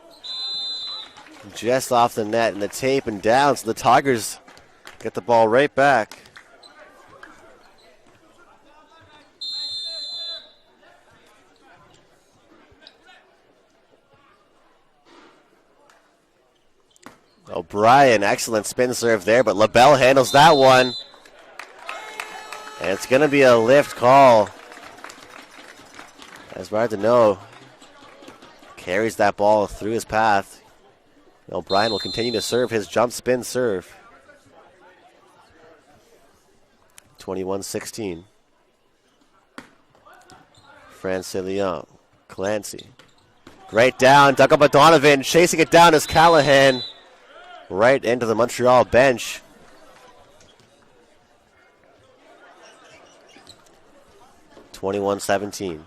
J: Just off the net and the tape and down, so the Tigers get the ball right back. O'Brien, excellent spin serve there, but LaBelle handles that one. And it's going to be a lift call. As Martineau carries that ball through his path. O'Brien will continue to serve his jump spin serve. 21-16. Francilio, Clancy. Right down, dug up by Donovan. Chasing it down is Callahan. Right into the Montreal bench. (21-17).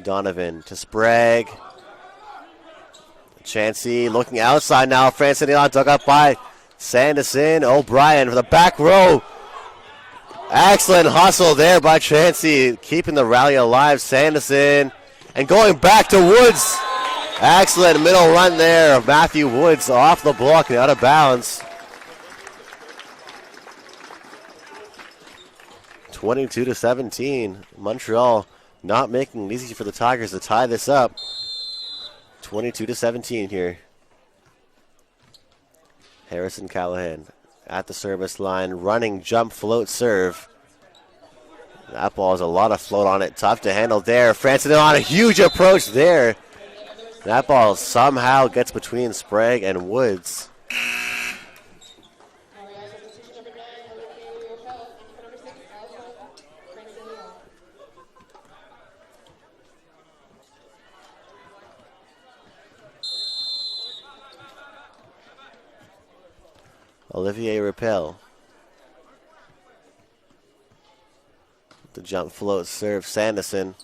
J: Donovan to Sprague. Chansey looking outside now. Francilio dug up by Sanderson. O'Brien for the back row. Excellent hustle there by Chansey, keeping the rally alive. Sanderson, and going back to Woods. Excellent middle run there of Matthew Woods off the block and out of bounds. 22-17. Montreal not making it easy for the Tigers to tie this up. 22-17 here. Harrison Callahan at the service line, running jump float serve. That ball has a lot of float on it. Tough to handle there. Francis on a huge approach there. That ball somehow gets between Sprague and Woods. Olivier Rappel. The jump float serve. Sanderson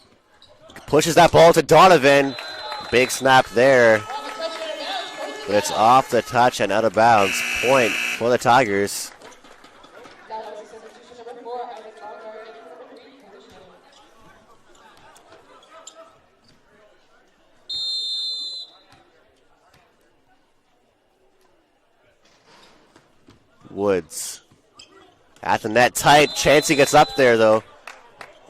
J: pushes that ball to Donovan. Big snap there. But it's off the touch and out of bounds. Point for the Tigers. Woods at the net, tight. Chansey gets up there though,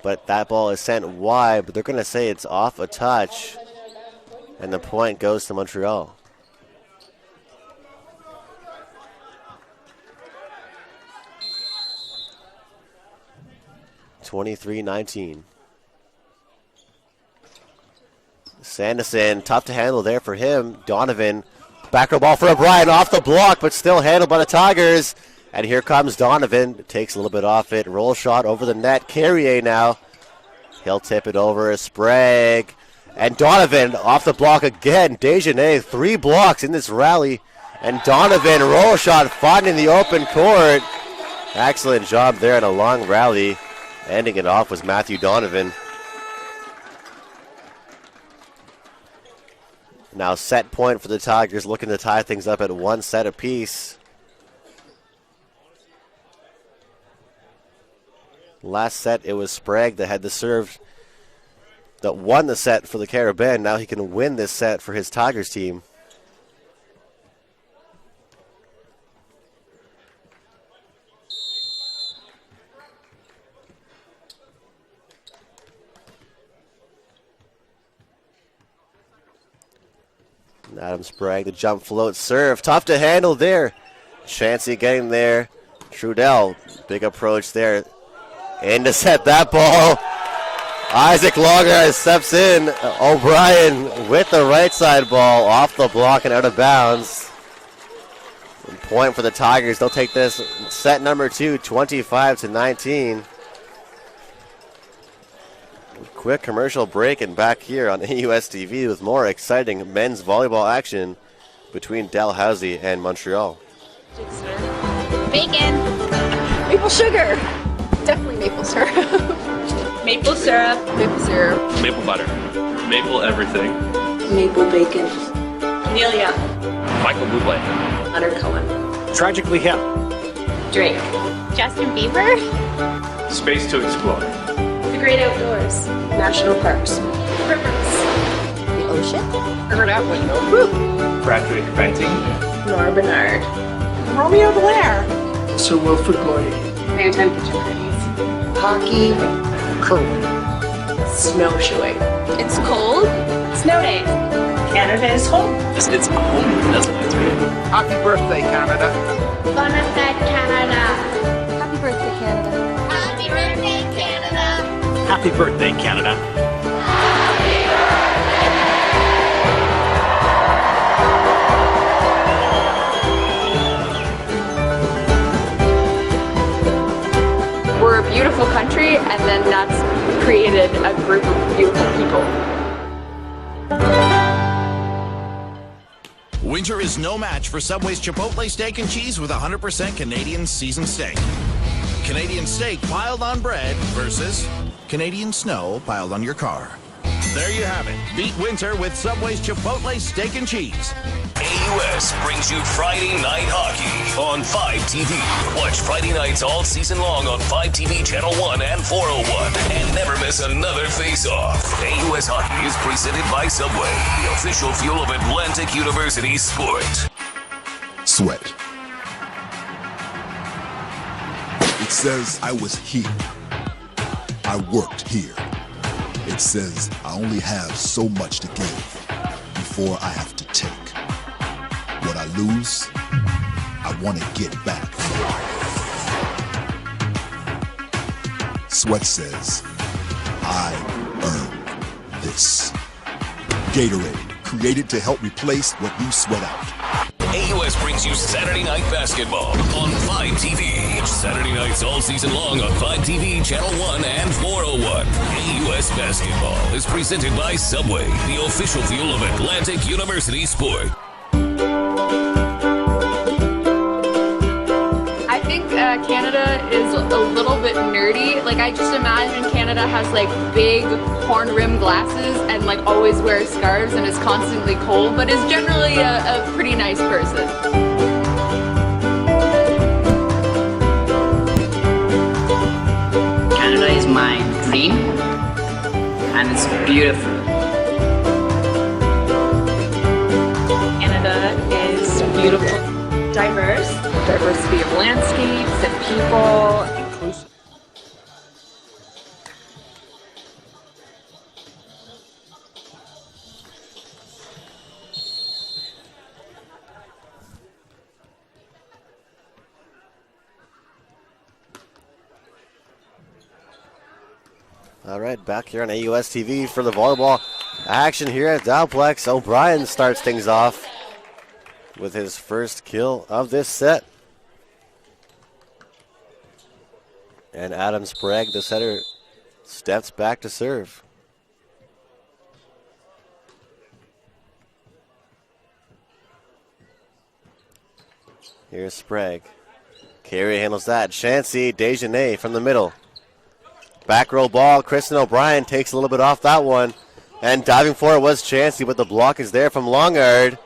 J: but that ball is sent wide. But they're going to say it's off a touch, and the point goes to Montreal. (23-19). Sanderson, tough to handle there for him. Donovan. Back row ball for O'Brien, off the block, but still handled by the Tigers. And here comes Donovan. Takes a little bit off it. Roll shot over the net. Carrier now. He'll tip it over. Sprague. And Donovan off the block again. Dejanay, 3 blocks in this rally. And Donovan, roll shot, finding the open court. Excellent job there in a long rally. Ending it off was Matthew Donovan. Now set point for the Tigers, looking to tie things up at 1 set apiece. Last set, it was Sprague that had the serve that won the set for the Caribbean. Now he can win this set for his Tigers team. Adam Sprague, the jump float serve. Tough to handle there. Chansey getting there. Trudell, big approach there. In to set that ball. Isaac Longer steps in. O'Brien with the right side ball off the block and out of bounds. Point for the Tigers. They'll take this set number 2, 25-19. Quick commercial break and back here on AUS TV with more exciting men's volleyball action between Dalhousie and Montreal.
B: Bacon. Maple sugar. Definitely maple syrup.
C: Maple syrup.
B: Maple syrup.
D: Maple butter. Maple everything.
K: Maple bacon.
C: Amelia.
D: Michael Bublé.
K: Leonard Cohen.
L: Tragically hip.
K: Drake.
B: Justin Bieber.
L: Space to explore.
K: The great outdoors. National parks. Rivers.
I: The ocean.
A: Figured out window.
L: Frederick Benting.
K: Nora Bernard.
A: Romeo Blair.
L: Sir Wilfrid Laurier.
K: Maritime kitchen parties. Hockey.
A: Curling.
K: Snowshoeing.
C: It's cold.
K: Snow days. Canada is home.
D: It's home. That's great.
A: Happy birthday, Canada.
B: Bon appetit, Canada.
I: Happy birthday, Canada.
B: Happy birthday, Canada.
D: Happy birthday, Canada.
C: We're a beautiful country, and then that's created a group of beautiful people.
E: Winter is no match for Subway's Chipotle Steak and Cheese with 100% Canadian seasoned steak. Canadian steak piled on bread versus Canadian snow piled on your car. There you have it. Beat winter with Subway's Chipotle Steak and Cheese.
F: AUS brings you Friday Night Hockey on 5TV. Watch Friday nights all season long on 5TV Channel 1 and 401. And never miss another face-off. AUS Hockey is presented by Subway, the official fuel of Atlantic University Sport.
G: Sweat. It says I was here. I worked here. It says I only have so much to give before I have to take. What I lose, I want to get back. Sweat says, I earned this. Gatorade, created to help replace what you sweat out.
F: AUS brings you Saturday Night Basketball on 5TV. Watch Saturday nights all season long on 5TV Channel 1 and 401. AUS Basketball is presented by Subway, the official fuel of Atlantic University Sport.
C: I think Canada is a little bit nerdy. Like, I just imagine Canada has like big horn rim glasses and like always wears scarves and is constantly cold, but is generally a pretty nice person.
H: Canada is my dream, and it's beautiful.
K: Canada is beautiful, diverse, diversity of landscapes and people. Inclusive.
J: All right, back here on AUS TV for the volleyball action here at Dowplex. O'Brien starts things off with his first kill of this set. And Adam Sprague, the setter, steps back to serve. Here's Sprague. Carey handles that. Chansey, Dejanay from the middle. Back row ball. Kristen O'Brien takes a little bit off that one. And diving for it was Chansey, but the block is there from Longard.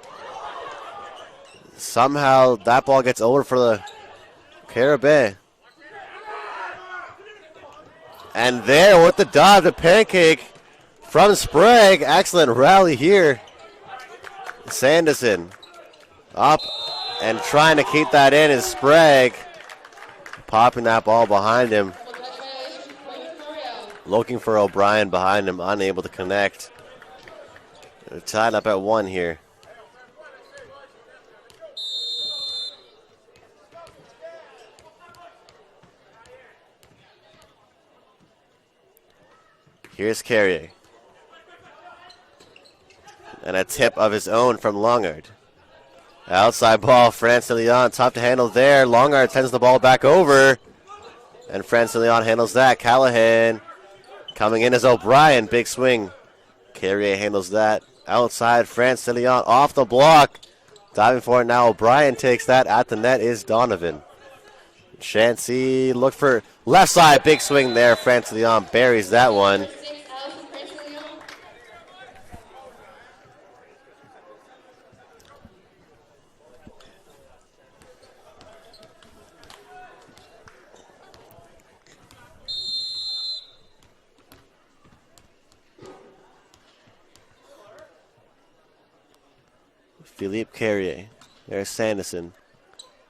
J: Somehow that ball gets over for the Carabin. And there with the dive, the pancake from Sprague. Excellent rally here. Sanderson up and trying to keep that in is Sprague. Popping that ball behind him. Looking for O'Brien behind him, unable to connect. They're tied up at 1 here. Here's Carrier. And a tip of his own from Longard. Outside ball, Francillon, tough to handle there. Longard sends the ball back over. And Francillon handles that. Callahan coming in as O'Brien, big swing. Carrier handles that. Outside, Francillon off the block. Diving for it now, O'Brien takes that. At the net is Donovan. Chansey look for left side, big swing there. Francillon buries that one. Philippe Carrier. There's Sanderson.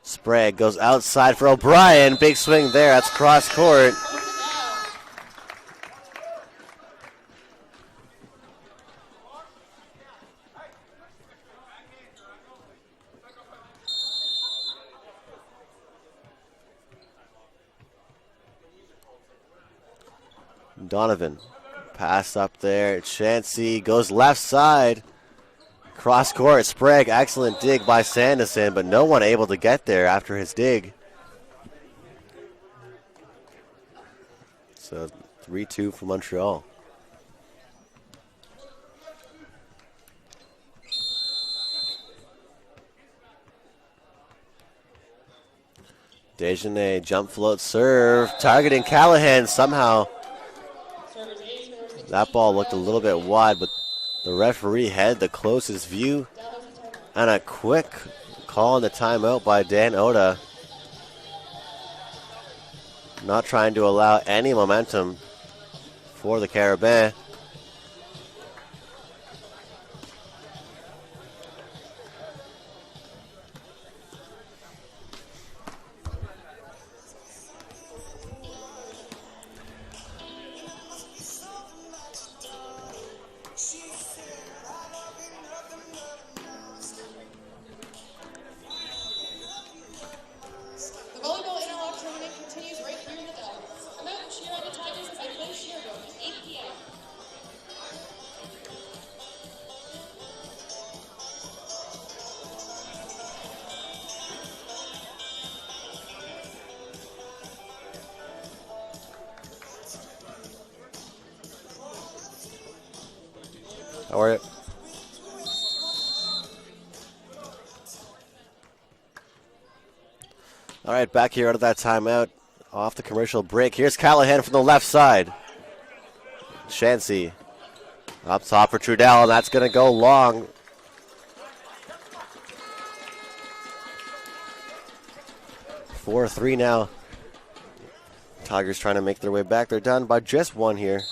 J: Sprague goes outside for O'Brien. Big swing there. That's cross court. Donovan. Pass up there. Chansey goes left side. Cross court, Sprague, excellent dig by Sanderson, but no one able to get there after his dig. So 3-2 for Montreal. Dejanay, jump float serve, targeting Callahan somehow. That ball looked a little bit wide, but the referee had the closest view And a quick call in the timeout by Dan Oda. Not trying to allow any momentum for the Carabin. How are you? All right, back here out of that timeout, off the commercial break. Here's Callahan from the left side. Shancy up top for Trudell, and that's going to go long. Four, 3 now. Tigers trying to make their way back. They're done by just one here.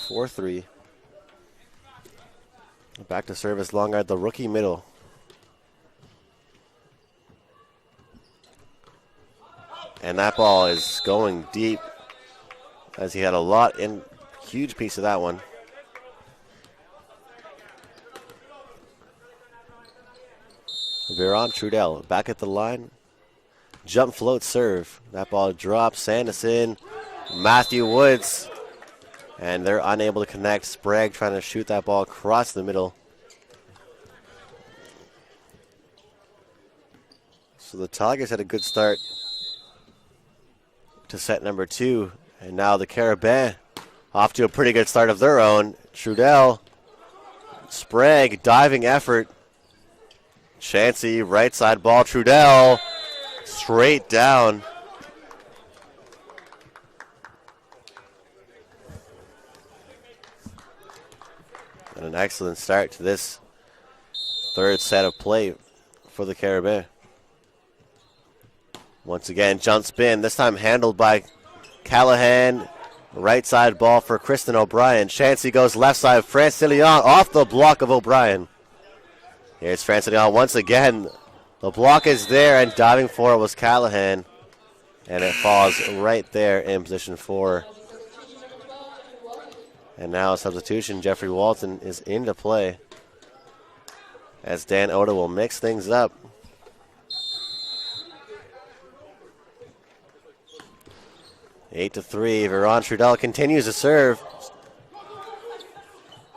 J: 4-3. Back to service, Longard, the rookie middle. And that ball is going deep, as he had a lot in, huge piece of that one. Viron Trudell back at the line. Jump float serve. That ball drops. Sanderson, Matthew Woods. And they're unable to connect. Sprague trying to shoot that ball across the middle. So the Tigers had a good start to set number 2. And now the Carabin off to a pretty good start of their own. Trudell, Sprague, diving effort. Chancy, right side ball. Trudell, straight down. And an excellent start to this third set of play for the Carabin. Once again, jump spin, this time handled by Callahan. Right side ball for Kristen O'Brien. Chancy goes left side. Francillion off the block of O'Brien. Here's Francillion once again. The block is there, and diving for it was Callahan. And it falls right there in position 4. And now a substitution. Jeffrey Walton is into play, as Dan Oda will mix things up. 8-3. Viron Trudell continues to serve.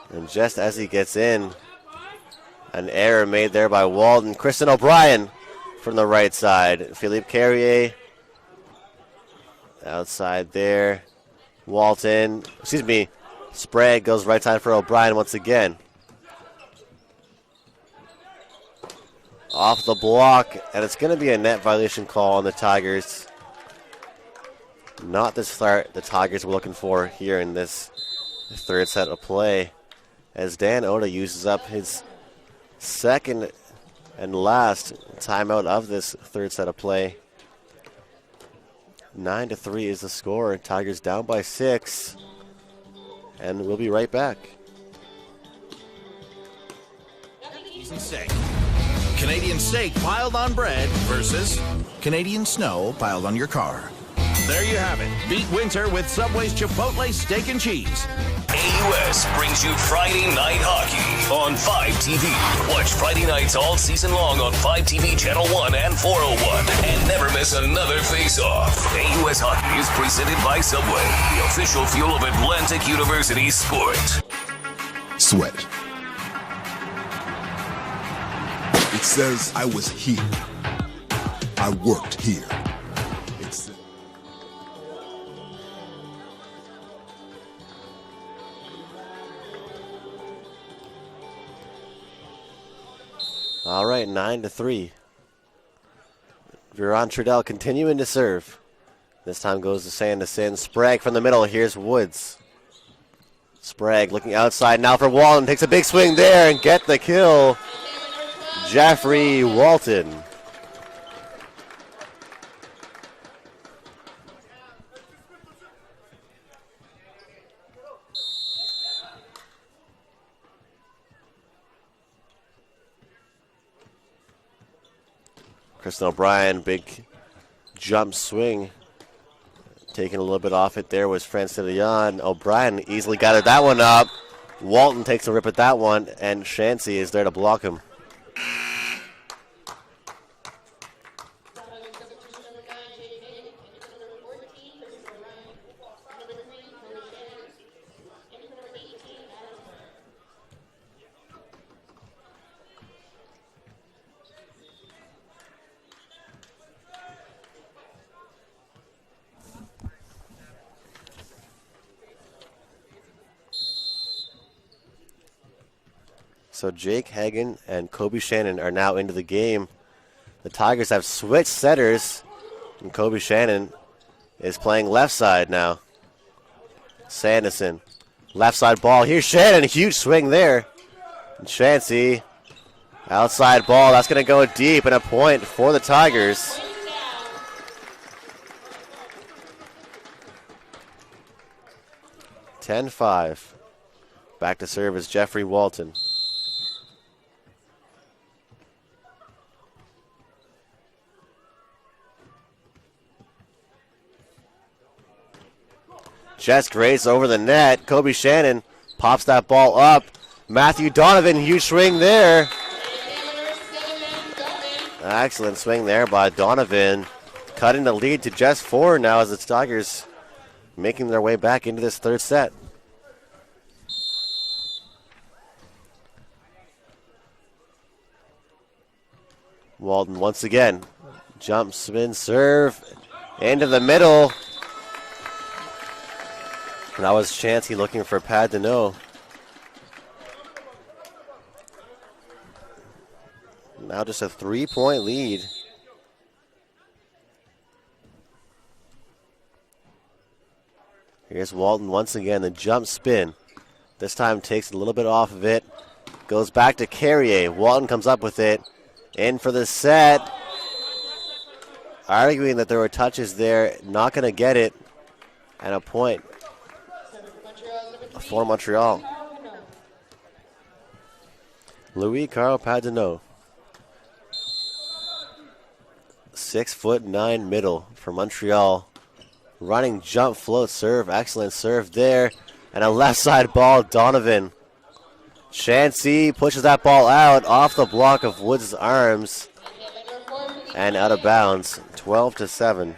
J: And just as he gets in, an error made there by Walton. Kristen O'Brien from the right side. Philippe Carrier outside there. Walton, Sprague goes right side for O'Brien once again. Off the block, and it's going to be a net violation call on the Tigers. Not the start the Tigers were looking for here in this third set of play, as Dan Oda uses up his second and last timeout of this third set of play. 9-3 is the score. Tigers down by 6. And we'll be right back.
E: Steak. Canadian steak piled on bread versus Canadian snow piled on your car. There you have it. Beat winter with Subway's Chipotle Steak and Cheese.
F: AUS brings you Friday Night Hockey on 5TV. Watch Friday nights all season long on 5TV Channel 1 and 401. And never miss another face-off. AUS Hockey is presented by Subway, the official fuel of Atlantic University sport.
G: Sweat. It says I was here. I worked here.
J: All right, 9-3. Viron Trudell continuing to serve. This time goes to Sanderson. Sprague from the middle. Here's Woods. Sprague looking outside now for Walton. Takes a big swing there and get the kill. Jeffrey Walton. Kristen O'Brien, big jump swing. Taking a little bit off it there was Francis Leon. O'Brien easily gathered that one up. Walton takes a rip at that one, and Shancy is there to block him. So Jake Hagan and Kobe Shannon are now into the game. The Tigers have switched setters, and Kobe Shannon is playing left side now. Sanderson, left side ball. Here's Shannon, a huge swing there. And Shancy, outside ball. That's going to go deep, and a point for the Tigers. (10-5). Back to serve is Jeffrey Walton. Jess Grace over the net. Kobe Shannon pops that ball up. Matthew Donovan, huge swing there. Excellent swing there by Donovan. Cutting the lead to just 4 now as the Tigers making their way back into this third set. Walton once again. Jump, spin, serve. Into the middle. That was Chansey looking for Pad to know. Now just a 3-point lead. Here's Walton once again, the jump spin. This time takes a little bit off of it. Goes back to Carrier. Walton comes up with it. In for the set. Arguing that there were touches there. Not going to get it. And a point for Montreal. Louis Carl Padino. 6'9" middle for Montreal. Running jump float serve. Excellent serve there. And a left side ball. Donovan. Chansey pushes that ball out off the block of Woods' arms. And out of bounds. 12-7.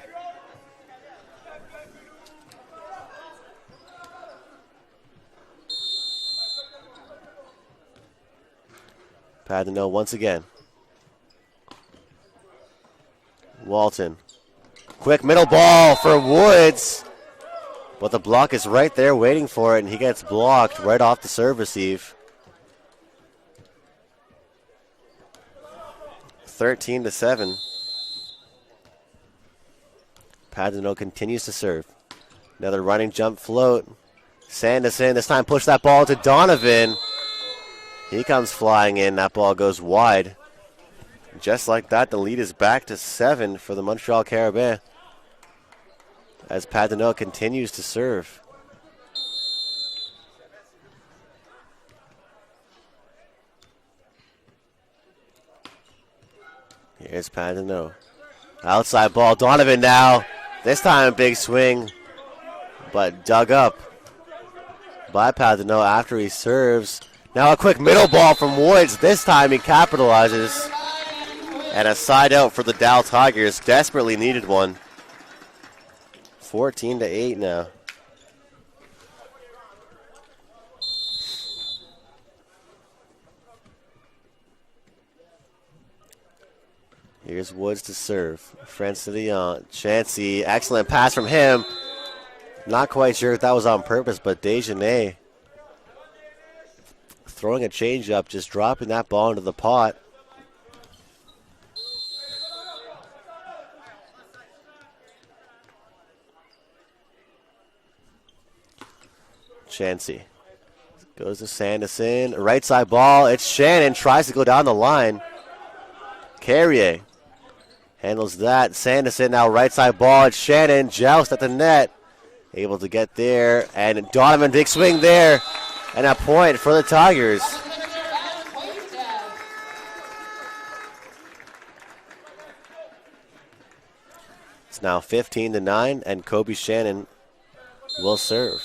J: Padino once again. Walton. Quick middle ball for Woods. But the block is right there waiting for it, and he gets blocked right off the serve receive. 13-7. Padino continues to serve. Another running jump float. Sanderson this time push that ball to Donovan. He comes flying in. That ball goes wide. Just like that, the lead is back to 7 for the Montreal Carabins as Padino continues to serve. Here's Padino. Outside ball. Donovan now. This time a big swing, but dug up by Padino after he serves. Now a quick middle ball from Woods. This time he capitalizes. And a side out for the Dow Tigers. Desperately needed one. 14-8 now. Here's Woods to serve. Francis Leon. Chansey. Excellent pass from him. Not quite sure if that was on purpose, but Desjardins throwing a changeup, just dropping that ball into the pot. Chansey goes to Sanderson. Right side ball. It's Shannon. Tries to go down the line. Carrier handles that. Sanderson now right side ball. It's Shannon. Joust at the net. Able to get there. And Donovan, big swing there. And a point for the Tigers. It's now 15-9, and Kobe Shannon will serve.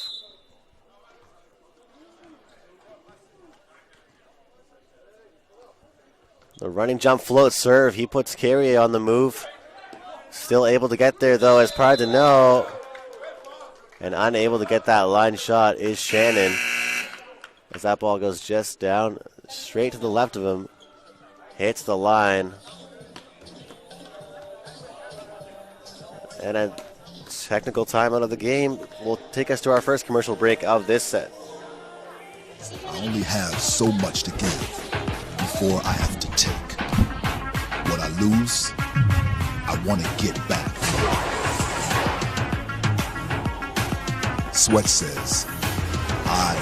J: The running jump float serve. He puts Carrier on the move. Still able to get there, though, as prior to know. And unable to get that line shot is Shannon. As that ball goes just down, straight to the left of him. Hits the line. And a technical timeout of the game will take us to our first commercial break of this set.
G: I only have so much to give before I have to take. What I lose, I want to get back. Sweat says, I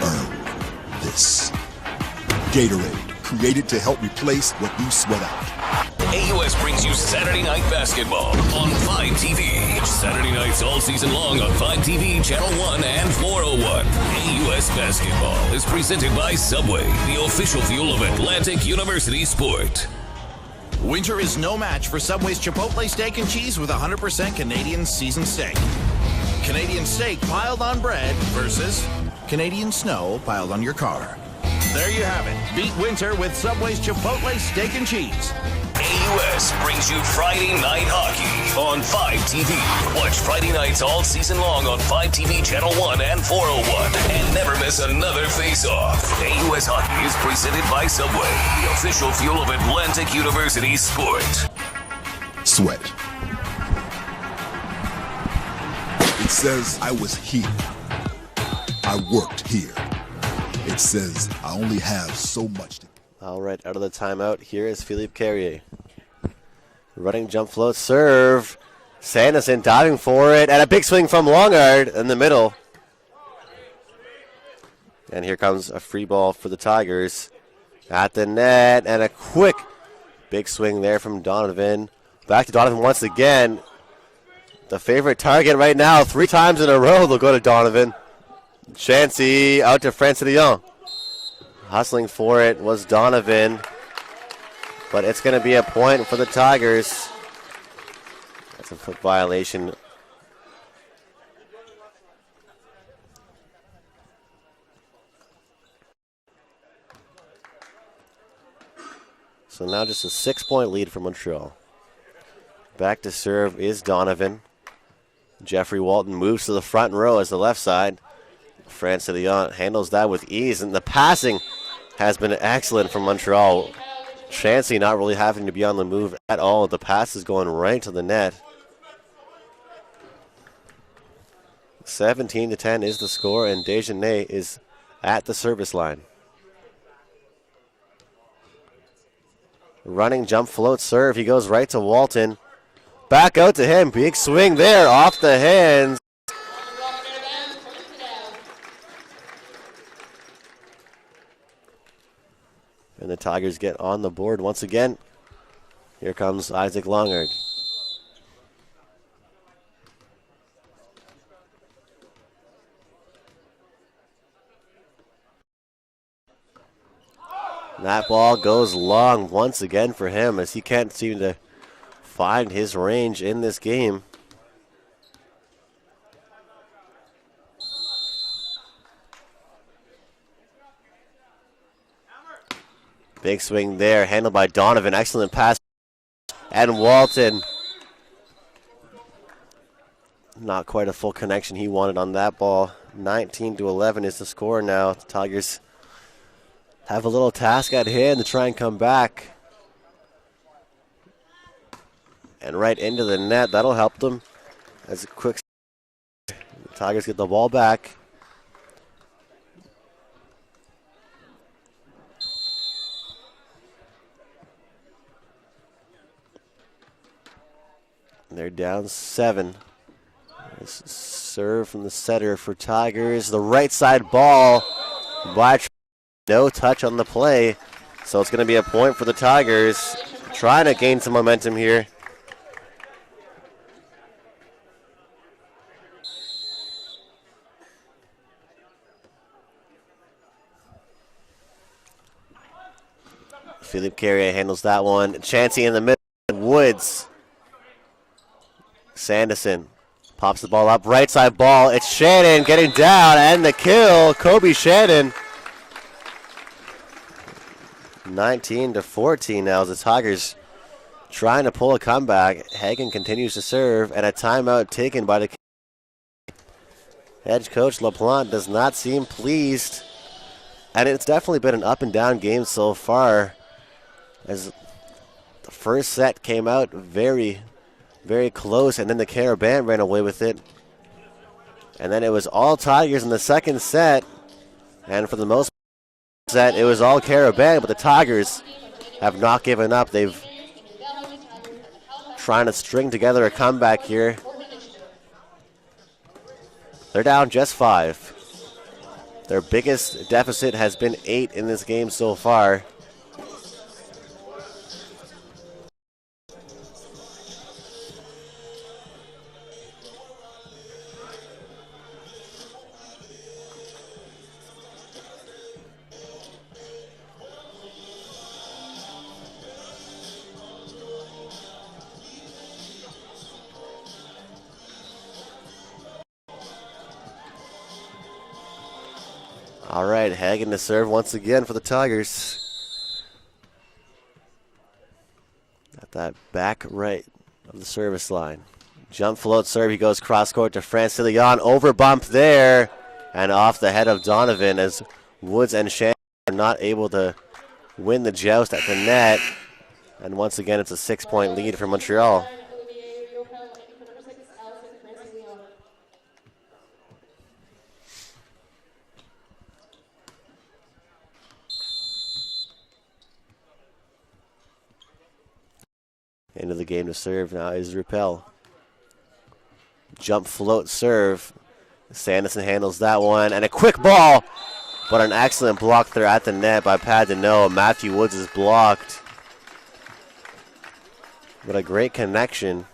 G: earned this. Gatorade, created to help replace what you sweat out.
F: AUS brings you Saturday Night Basketball on 5 TV. Saturday nights all season long on 5 TV, Channel 1 and 401. AUS Basketball is presented by Subway, the official fuel of Atlantic University Sport.
E: Winter is no match for Subway's Chipotle steak and cheese with 100% Canadian seasoned steak. Canadian steak piled on bread versus Canadian snow piled on your car. There you have it. Beat winter with Subway's Chipotle steak and cheese.
F: AUS brings you Friday Night Hockey on 5 TV. Watch Friday nights all season long on 5 TV, Channel 1 and 401. And never miss another face-off. AUS Hockey is presented by Subway, the official fuel of Atlantic University Sport.
G: Sweat. It says I was here. I worked here. It says I only have so much to.
J: All right, out of the timeout, here is Philippe Carrier. Running jump float serve. Sanderson diving for it, and a big swing from Longard in the middle. And here comes a free ball for the Tigers at the net, and a quick big swing there from Donovan. Back to Donovan once again. The favorite target right now, 3 times in a row, they'll go to Donovan. Chancey out to Francis Leon. Hustling for it was Donovan, but it's going to be a point for the Tigers. That's a foot violation. So now just a 6-point lead for Montreal. Back to serve is Donovan. Jeffrey Walton moves to the front row as the left side. Francis Leon handles that with ease, and the passing has been excellent from Montreal. Chancey not really having to be on the move at all. The pass is going right to the net. 17-10 is the score, and Desjardins is at the service line. Running jump float serve. He goes right to Walton. Back out to him. Big swing there off the hands. And the Tigers get on the board once again. Here comes Isaac Longard. That ball goes long once again for him, as he can't seem to find his range in this game. Big swing there, handled by Donovan. Excellent pass. And Walton. Not quite a full connection he wanted on that ball. 19-11 is the score now. The Tigers have a little task at hand to try and come back. And right into the net. That'll help them. As a quick. The Tigers get the ball back. They're down 7. This serve from the setter for Tigers. The right side ball by no touch on the play. So it's going to be a point for the Tigers. trying to gain some momentum here. Philippe Carrier handles that one. Chansey in the middle. Woods. Sanderson pops the ball up. Right side ball. It's Shannon getting down and the kill. Kobe Shannon. 19-14 now as the Tigers trying to pull a comeback. Hagen continues to serve and a timeout taken by the head coach. LaPlante does not seem pleased. And it's definitely been an up and down game so far, as the first set came out very, very close, and then the Carabin ran away with it. And then it was all Tigers in the second set, and for the most set, it was all Carabin, but the Tigers have not given up. They've trying to string together a comeback here. They're down just 5. Their biggest deficit has been 8 in this game so far. All right, Hagen to serve once again for the Tigers. At that back right of the service line. Jump float serve, he goes cross court to Francilion. Over bump there and off the head of Donovan as Woods and Shannon are not able to win the joust at the net. And once again, it's a 6-point lead for Montreal. Into the game to serve now is Ruppel. Jump float serve. Sanderson handles that one. And a quick ball. But an excellent block there at the net by Padino. Matthew Woods is blocked. But a great connection.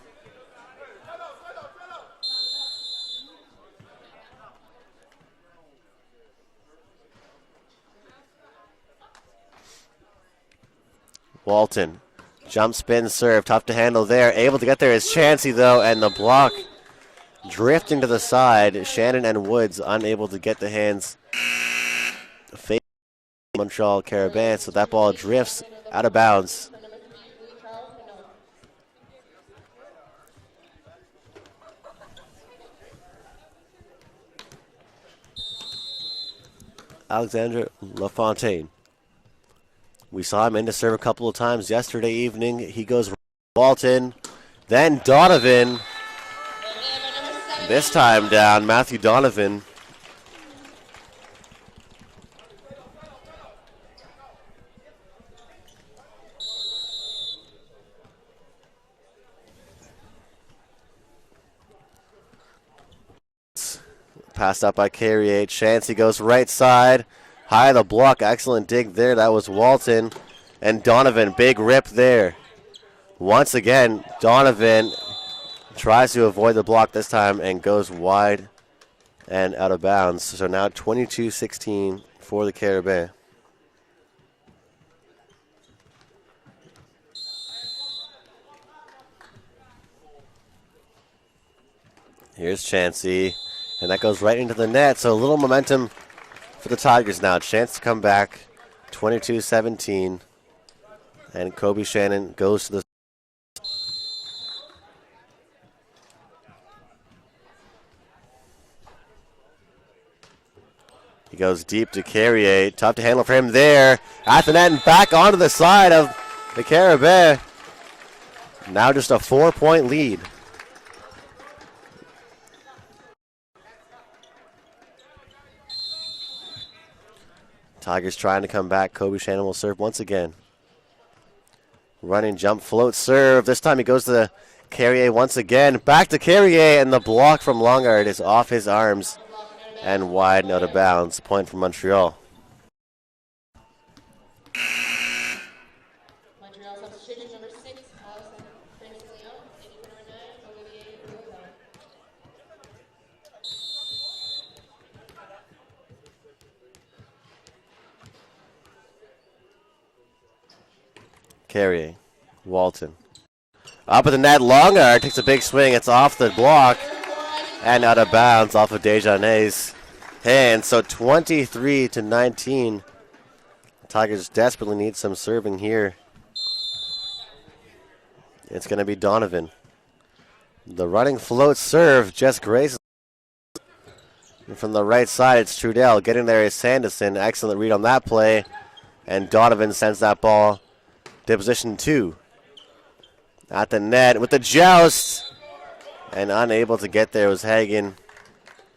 J: Walton. Jump spin serve, tough to handle there. Able to get there is Chansey though, and the block drifting to the side. Shannon and Woods unable to get the hands facing Montreal Carabin, so that ball drifts out of bounds. Alexandre Lafontaine. We saw him in to serve a couple of times yesterday evening. He goes Walton, then Donovan. This time down, Matthew Donovan. Passed up by Carrier. Chansey goes right side. High the block, excellent dig there. That was Walton. And Donovan, big rip there. Once again, Donovan tries to avoid the block this time and goes wide and out of bounds. So now 22-16 for the Carabin. Here's Chansey, and that goes right into the net. So a little momentum for the Tigers now. Chance to come back, 22-17. And Kobe Shannon goes to the... He goes deep to Carrier. Tough to handle for him there. At the net and back onto the side of the Carabin. Now just a 4-point lead. Tigers trying to come back. Kobe Shannon will serve once again. Running jump float serve. This time he goes to the Carrier once again. Back to Carrier, and the block from Longard is off his arms and wide and out of bounds. Point for Montreal. Carrier, Walton. Up at the net, Longar takes a big swing. It's off the block and out of bounds off of Desjardins' hand. So 23-19. Tigers desperately need some serving here. It's going to be Donovan. The running float serve just grazes. And from the right side, it's Trudell. Getting there is Sanderson. Excellent read on that play. And Donovan sends that ball to position 2. At the net with the joust. And unable to get there was Hagen.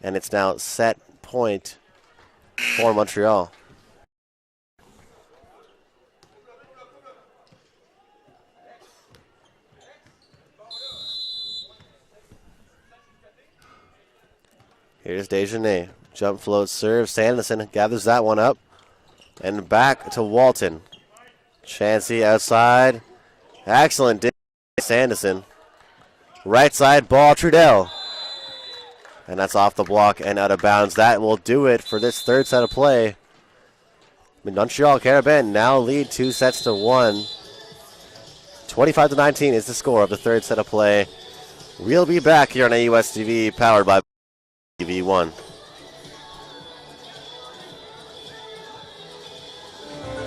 J: And it's now set point for Montreal. Here's Desjardins. Jump float serve. Sanderson gathers that one up. And back to Walton. Chansey outside. Excellent. Sanderson. Right side ball. Trudell. And that's off the block and out of bounds. That will do it for this third set of play. Montreal Carabin now lead 2-1. 25-19 is the score of the third set of play. We'll be back here on AUS TV, powered by TV1.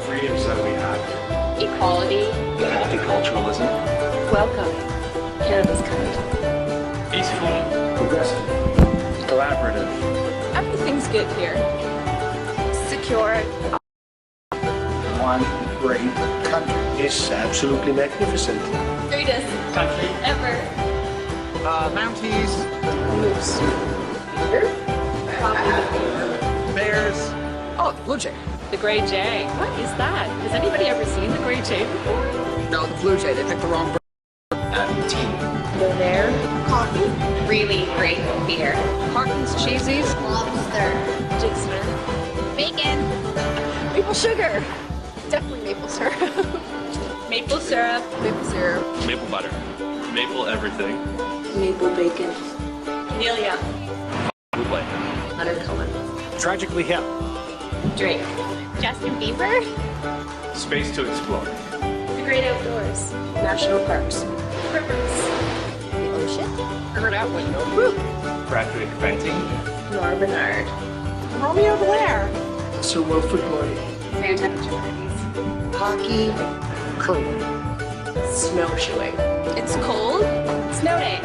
L: Freedoms that we have.
C: Equality.
L: Multiculturalism.
K: Welcome. Canada's kind.
L: Peaceful. Progressive. Collaborative.
C: Everything's good here.
K: Secure.
L: One great country. It's absolutely magnificent.
C: Greatest country ever.
A: Mounties.
K: Moose.
A: Bears. Oh, the Blue Jay.
C: The Gray Jay. What is that? Has anybody ever seen the Gray Jay before?
A: No, the Blue Jay. They picked the wrong bird.
L: Tea.
K: Bonaire. Coffee.
C: Really great beer.
B: Harkins cheesies.
I: Lobster.
C: Dixner.
B: Bacon. Maple sugar. Definitely maple syrup.
C: Maple syrup.
B: Maple syrup.
D: Maple butter. Maple everything.
K: Maple bacon.
C: Amelia.
D: Buble.
K: Undercover.
L: Tragically hip.
C: Drake.
B: Justin Bieber.
L: Space to explore.
C: The Great Outdoors.
K: National parks.
C: Rivers.
I: The ocean.
A: Figured out window. Woo.
L: Bradwick painting.
K: Nora Bernard.
A: Romeo Blair.
L: Sir Wilfrid Laurier.
C: Fantastic Journeys.
K: Hockey.
A: Curling.
K: Snowshoeing.
C: It's cold. Snow day.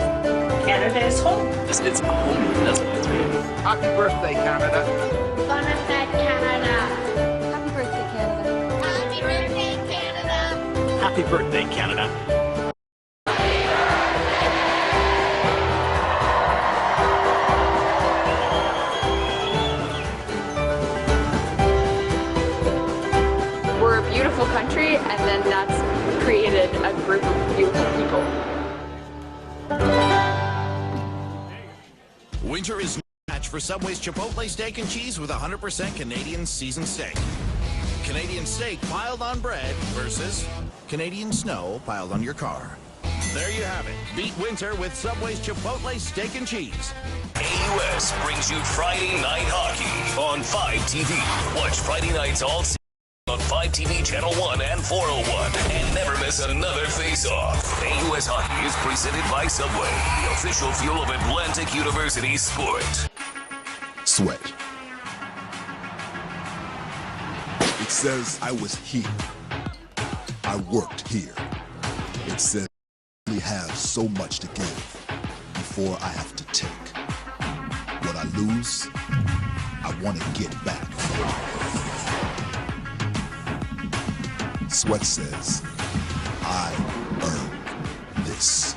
K: Canada is home.
D: It's home. That's a nice read.
A: Happy birthday, Canada.
I: Happy birthday, Canada.
D: Happy birthday, Canada.
C: We're a beautiful country, and then that's created a group of beautiful people.
E: Winter is no match for Subway's Chipotle steak and cheese with 100% Canadian seasoned steak. Canadian steak piled on bread versus Canadian snow piled on your car. There you have it. Beat winter with Subway's Chipotle steak and cheese.
F: AUS brings you Friday Night Hockey on 5TV. Watch Friday nights all season on 5TV Channel 1 and 401. And never miss another face-off. AUS Hockey is presented by Subway, the official fuel of Atlantic University Sport.
G: Sweat. It says I was here. I worked here. It says I only have so much to give before I have to take. What I lose, I want to get back. Sweat says, I earned this.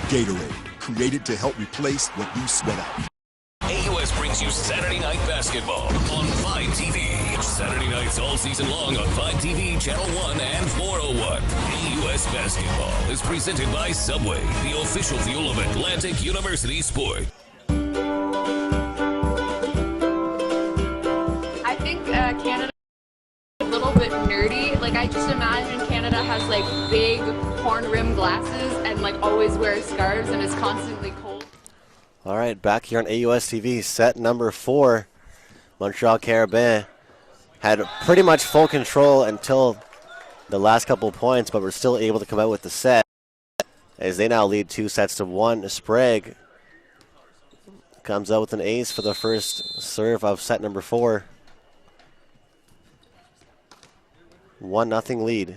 G: Gatorade, created to help replace what you sweat out.
F: AUS brings you Saturday Night Basketball on 5TV. Saturday nights all season long on 5TV, Channel 1 and 401. AUS Basketball is presented by Subway, the official fuel of Atlantic University Sport.
C: I think Canada is a little bit nerdy. Like, I just imagine Canada has like big horn rim glasses and like always wears scarves and is constantly cold.
J: All right, back here on AUS TV, set number 4. Montreal Carabin had pretty much full control until the last couple of points, but were still able to come out with the set as they now lead 2-1. Sprague comes out with an ace for the first serve of set number 4. 1-0 lead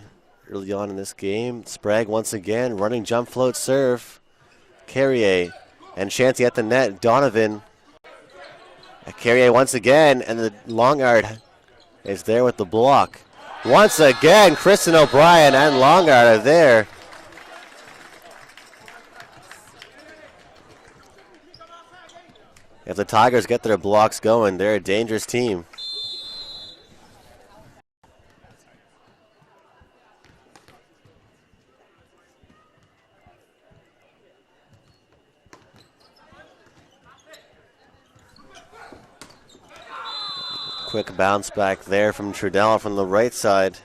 J: early on in this game. Sprague once again running jump float serve. Carrier and Shanty at the net. Donovan. Carrier once again, and the Longard is there with the block. Once again, Kristen O'Brien and Longard are there. If the Tigers get their blocks going, they're a dangerous team. Quick bounce back there from Trudell from the right side.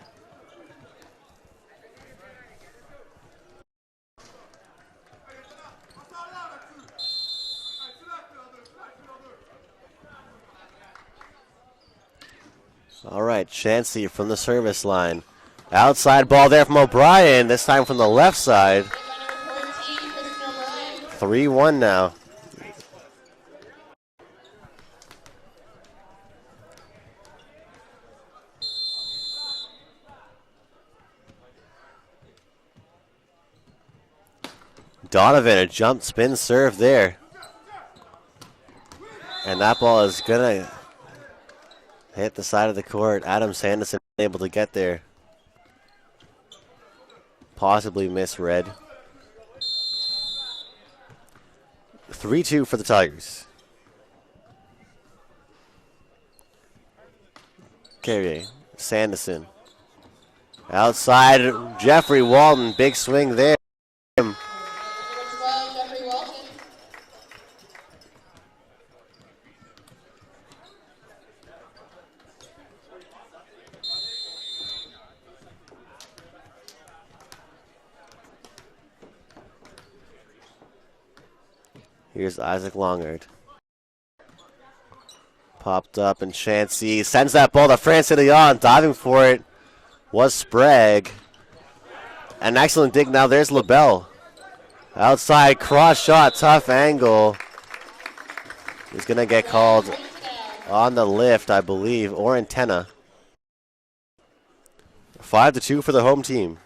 J: All right, Chansey from the service line. Outside ball there from O'Brien, this time from the left side. 3-1 now. Donovan, a jump spin serve there. And that ball is going to hit the side of the court. Adam Sanderson able to get there. Possibly misread. 3-2 for the Tigers. Carrier, Sanderson. Outside, Jeffrey Walton, big swing there. Here's Isaac Longard. Popped up, and Chansey sends that ball to Francis Leon. Diving for it was Sprague. An excellent dig now. There's LaBelle. Outside cross shot, tough angle. He's going to get called on the lift, I believe, or antenna. 5-2 for the home team.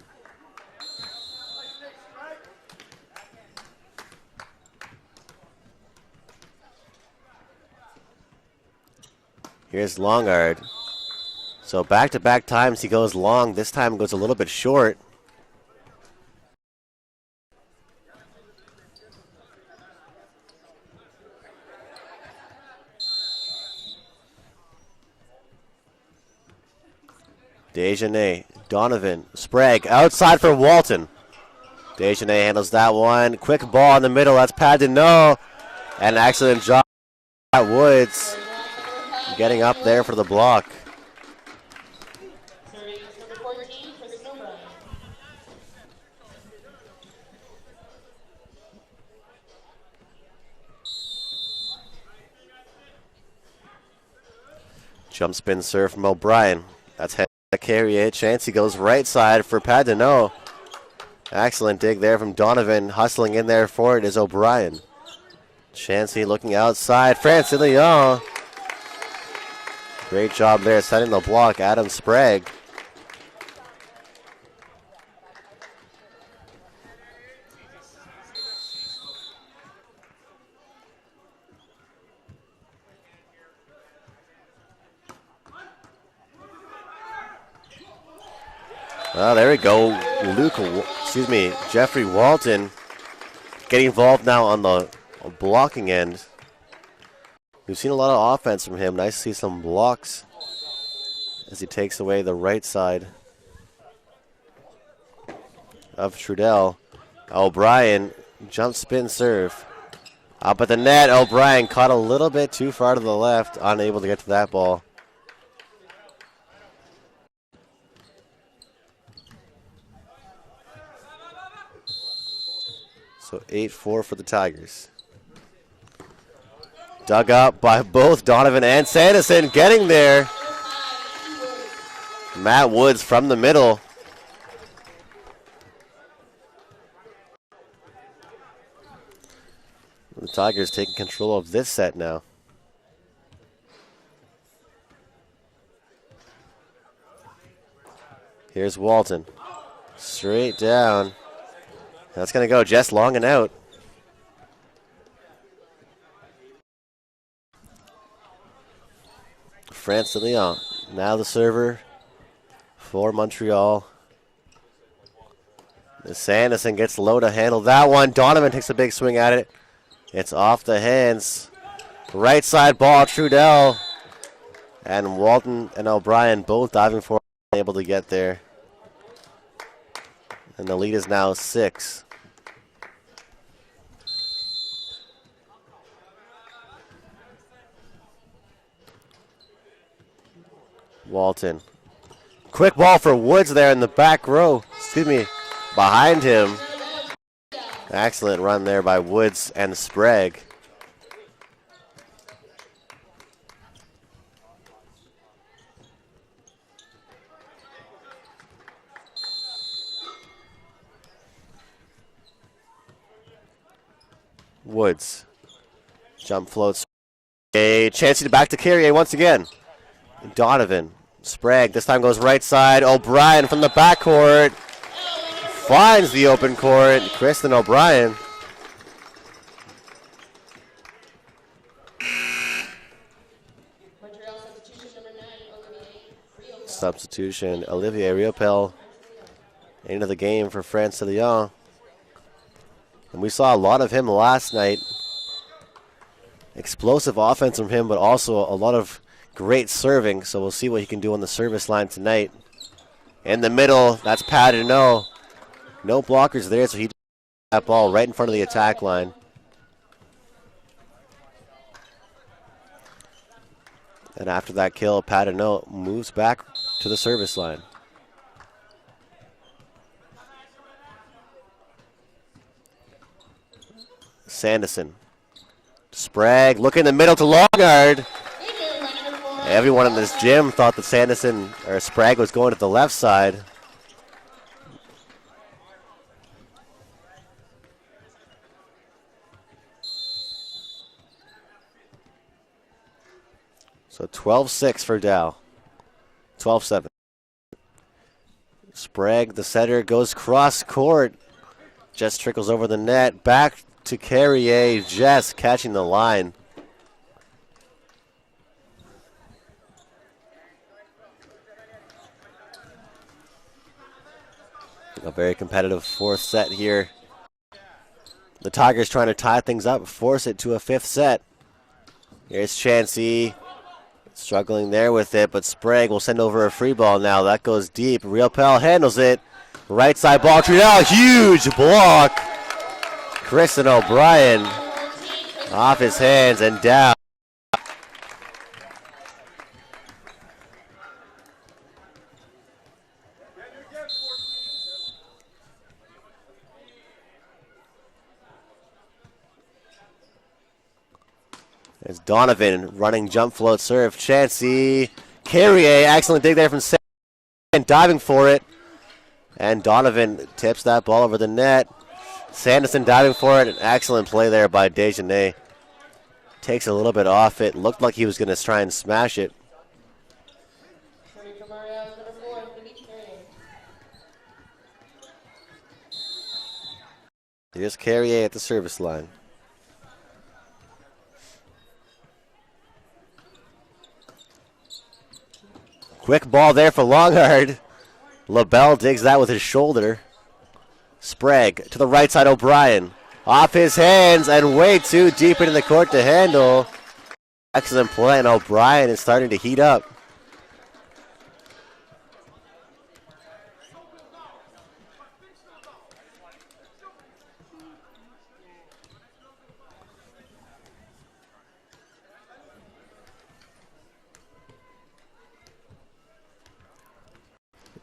J: Here's Longard. So back-to-back times he goes long. This time goes a little bit short. Dejanay, Donovan, Sprague, outside for Walton. Dejanay handles that one. Quick ball in the middle. That's Padino. And an excellent job by Woods. Getting up there for the block. Jump spin serve from O'Brien. That's head to carry it. Chansey goes right side for Padino. Excellent dig there from Donovan. Hustling in there for it is O'Brien. Chansey looking outside. Francis Leon. Great job there setting the block, Adam Sprague. Oh, there we go. Jeffrey Walton getting involved now on the blocking end. We've seen a lot of offense from him. Nice to see some blocks as he takes away the right side of Trudell. O'Brien, jump spin serve. Up at the net, O'Brien caught a little bit too far to the left, unable to get to that ball. So 8-4 for the Tigers. Dug up by both Donovan and Sanderson, getting there. Matt Woods from the middle. The Tigers taking control of this set now. Here's Walton. Straight down. That's going to go just long and out. France de Leon, now the server for Montreal. Sanderson gets low to handle that one. Donovan takes a big swing at it. It's off the hands. Right side ball, Trudell. And Walton and O'Brien both diving for it, able to get there. And the lead is now 6. Walton. Quick ball for Woods there in the back row. Excuse me, behind him. Excellent run there by Woods and Sprague. Woods. Jump floats. A chance to back to Carrier once again. Donovan. Sprague this time goes right side. O'Brien from the backcourt. Finds the open court. Kristen O'Brien. Substitution. Olivier Riopel into the game for France de Leon. And we saw a lot of him last night. Explosive offense from him, but also a lot of great serving. So we'll see what he can do on the service line tonight. In the middle, that's Padeneau. No blockers there, so he that ball right in front of the attack line. And after that kill, Padeneau moves back to the service line. Sanderson. Sprague, look in the middle to Longard. Everyone in this gym thought that Sanderson or Sprague was going to the left side. So 12-6 for Dow. 12-7. Sprague, the setter, goes cross court. Just trickles over the net. Back to Carrier. Jess catching the line. A very competitive fourth set here. The Tigers trying to tie things up, force it to a fifth set. Here's Chansey. Struggling there with it, but Sprague will send over a free ball now. That goes deep. Riopel handles it. Right side ball. Trudell, huge block. Kristen O'Brien off his hands and down. There's Donovan running jump float serve. Chansey. Carrier, excellent dig there from Sam, diving for it. And Donovan tips that ball over the net. Sanderson diving for it. An excellent play there by Dejanay. Takes a little bit off it. Looked like he was going to try and smash it. Here's Carrier at the service line. Quick ball there for Longhard. LaBelle digs that with his shoulder. Sprague to the right side, O'Brien. Off his hands and way too deep into the court to handle. Excellent play, and O'Brien is starting to heat up.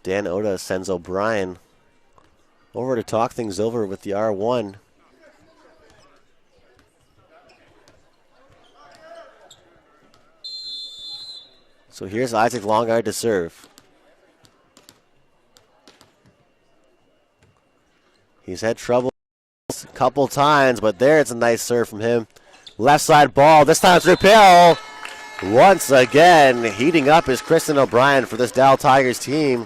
J: Dan Oda sends O'Brien over to talk things over with the R1. So here's Isaac Longard to serve. He's had trouble a couple times, but there it's a nice serve from him. Left side ball. This time it's Repel. Once again, heating up is Kristen O'Brien for this Dow Tigers team.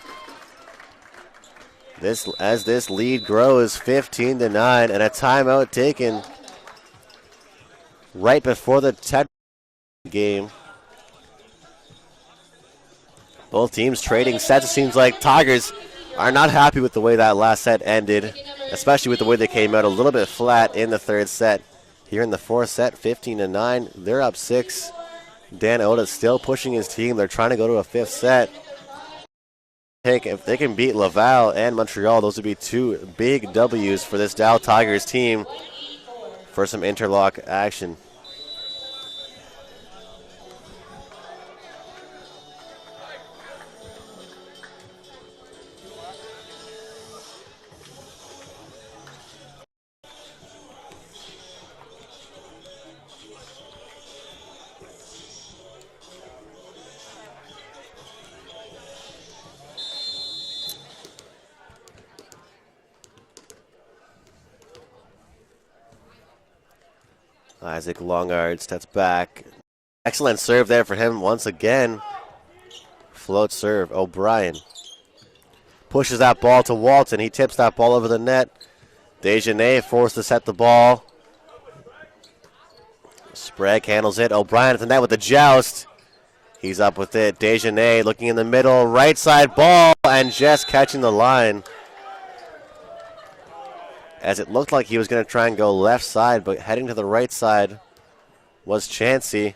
J: As this lead grows 15-9, and a timeout taken right before the 10 game. Both teams trading sets. It seems like Tigers are not happy with the way that last set ended, especially with the way they came out a little bit flat in the third set. Here in the fourth set, 15-9, they're up 6. Dan Oda's still pushing his team. They're trying to go to a fifth set. If they can beat Laval and Montreal, those would be 2 big W's for this Dow Tigers team for some interlock action. Isaac Longard steps back. Excellent serve there for him once again. Float serve. O'Brien pushes that ball to Walton. He tips that ball over the net. Desjardins forced to set the ball. Sprague handles it. O'Brien at the net with the joust. He's up with it. Desjardins looking in the middle. Right side ball and just catching the line. As it looked like he was going to try and go left side, but heading to the right side was Chansey.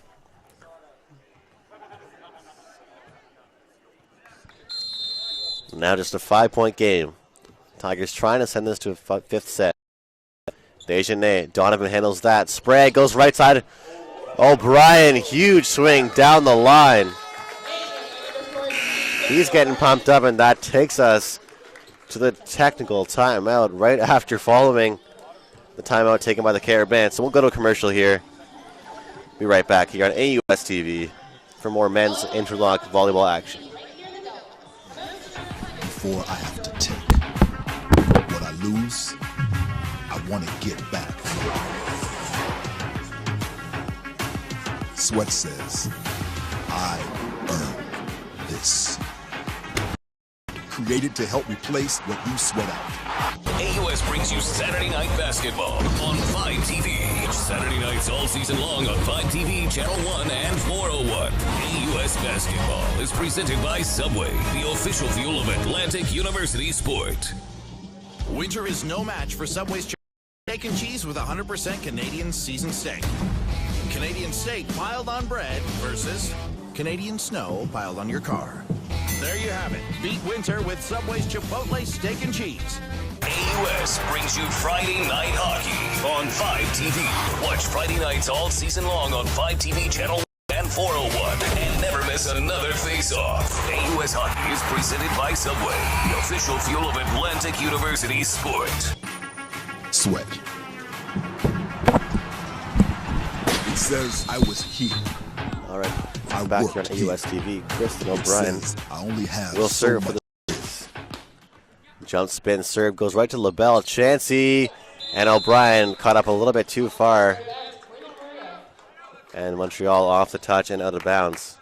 J: Now just a 5-point game. Tigers trying to send this to a fifth set. Desjardins, Donovan handles that. Sprague goes right side. O'Brien, huge swing down the line. He's getting pumped up, and that takes us to the technical timeout right after following the timeout taken by the Caribbean. So we'll go to a commercial here. Be right back here on AUS TV for more men's interlock volleyball action.
G: Before I have to take what I lose, I want to get back. Sweat says, I earned this. Created to help replace what you sweat out.
F: AUS brings you Saturday Night Basketball on 5TV. Saturday nights all season long on 5TV, Channel 1 and 401. AUS Basketball is presented by Subway, the official fuel of Atlantic University Sport.
E: Winter is no match for Subway's steak and cheese with 100% Canadian seasoned steak. Canadian steak piled on bread versus Canadian snow piled on your car. There you have it. Beat winter with Subway's Chipotle steak and cheese.
F: AUS brings you Friday Night Hockey on 5TV. Watch Friday nights all season long on 5TV Channel 1 and 401. And never miss another face-off. AUS Hockey is presented by Subway, the official fuel of Atlantic University Sport.
G: Sweat. It says I was here.
J: All right. I'm back here on AUS TV. Kristen O'Brien will serve for the jump spin serve goes right to LaBelle. Chansey and O'Brien caught up a little bit too far. And Montreal off the touch and out of bounds.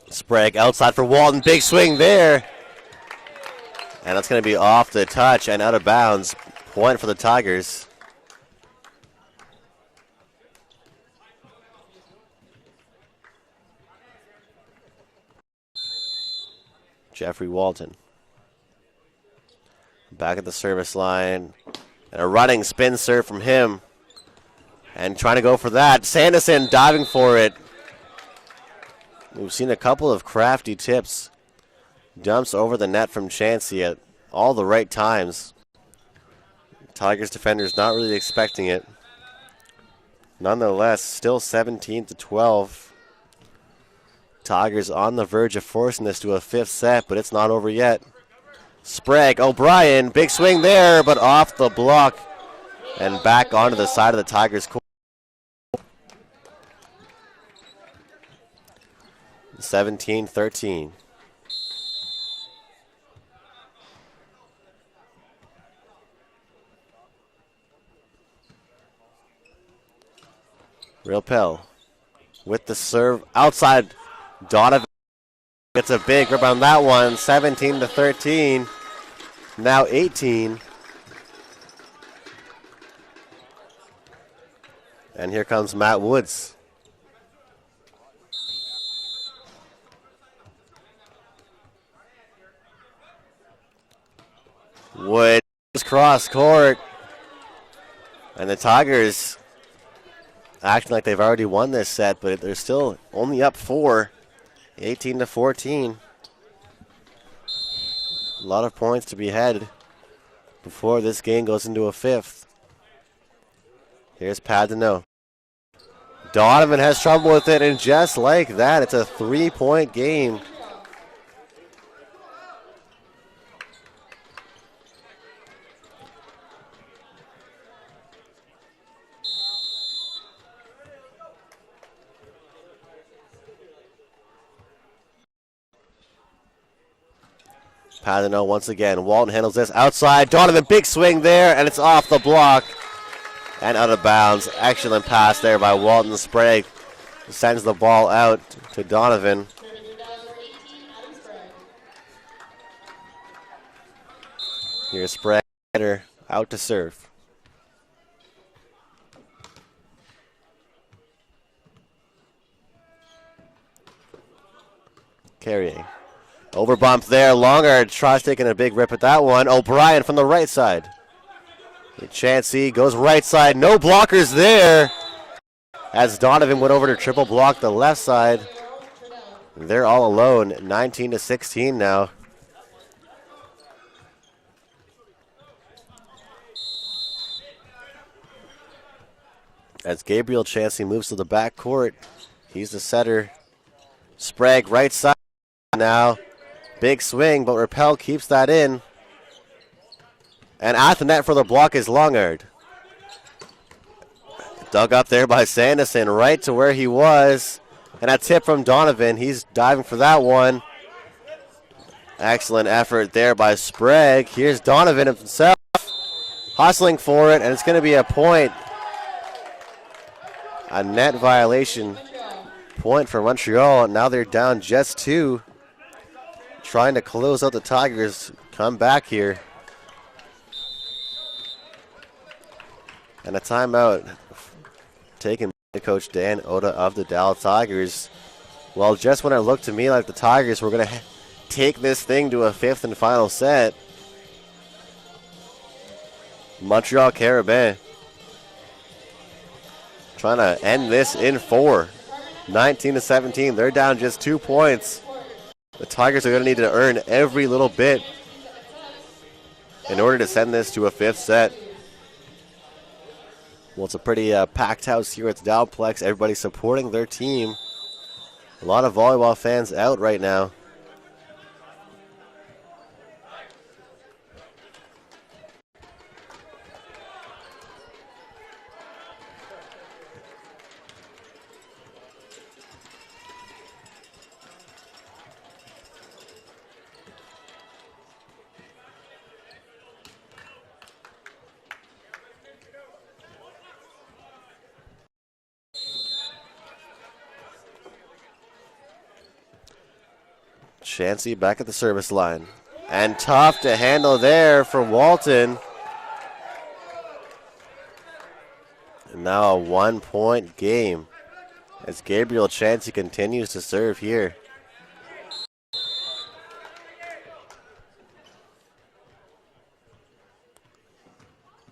J: Sprague outside for Walton. Big swing there. And that's going to be off the touch and out of bounds. Point for the Tigers. Jeffrey Walton. Back at the service line. And a running spin serve from him. And trying to go for that. Sanderson diving for it. We've seen a couple of crafty tips. Dumps over the net from Chansey at all the right times. Tigers defenders not really expecting it. Nonetheless, still 17-12. Tigers on the verge of forcing this to a 5th set, but it's not over yet. Sprague, O'Brien, big swing there, but off the block and back onto the side of the Tigers court. 17-13. Real Pell with the serve outside. Donovan gets a big rip on that one. 17-13. Now 18. And here comes Matt Woods. Woods cross court. And the Tigers acting like they've already won this set, but they're still only up 4, 18-14. A lot of points to be had before this game goes into a 5th. Here's Padano. Donovan has trouble with it, and just like that, it's a 3-point game. Padano once again. Walton handles this outside. Donovan, big swing there, and it's off the block and out of bounds. Excellent pass there by Walton. Sprague sends the ball out to Donovan. Here's Sprague out to serve. Carrying. Over bump there. Longer tries taking a big rip at that one. O'Brien from the right side. Chansey goes right side. No blockers there. As Donovan went over to triple block the left side. They're all alone. 19-16 now. As Gabriel Chansey moves to the back court. He's the setter. Sprague right side now. Big swing, but Rappel keeps that in. And at the net for the block is Longard. Dug up there by Sanderson, right to where he was. And a tip from Donovan. He's diving for that one. Excellent effort there by Sprague. Here's Donovan himself, hustling for it, and it's going to be a point. A net violation point for Montreal. Now they're down just 2. Trying to close out the Tigers. Come back here. And a timeout taken by Coach Dan Oda of the Dallas Tigers. Well, just when it looked to me like the Tigers were going to take this thing to a 5th and final set, Montreal Carabin trying to end this in 4. 19-17. They're down just 2 points. The Tigers are going to need to earn every little bit in order to send this to a 5th set. Well, it's a pretty packed house here at the Dowplex. Everybody supporting their team. A lot of volleyball fans out right now. Chansey back at the service line. And tough to handle there for Walton. And now a 1-point game as Gabriel Chansey continues to serve here.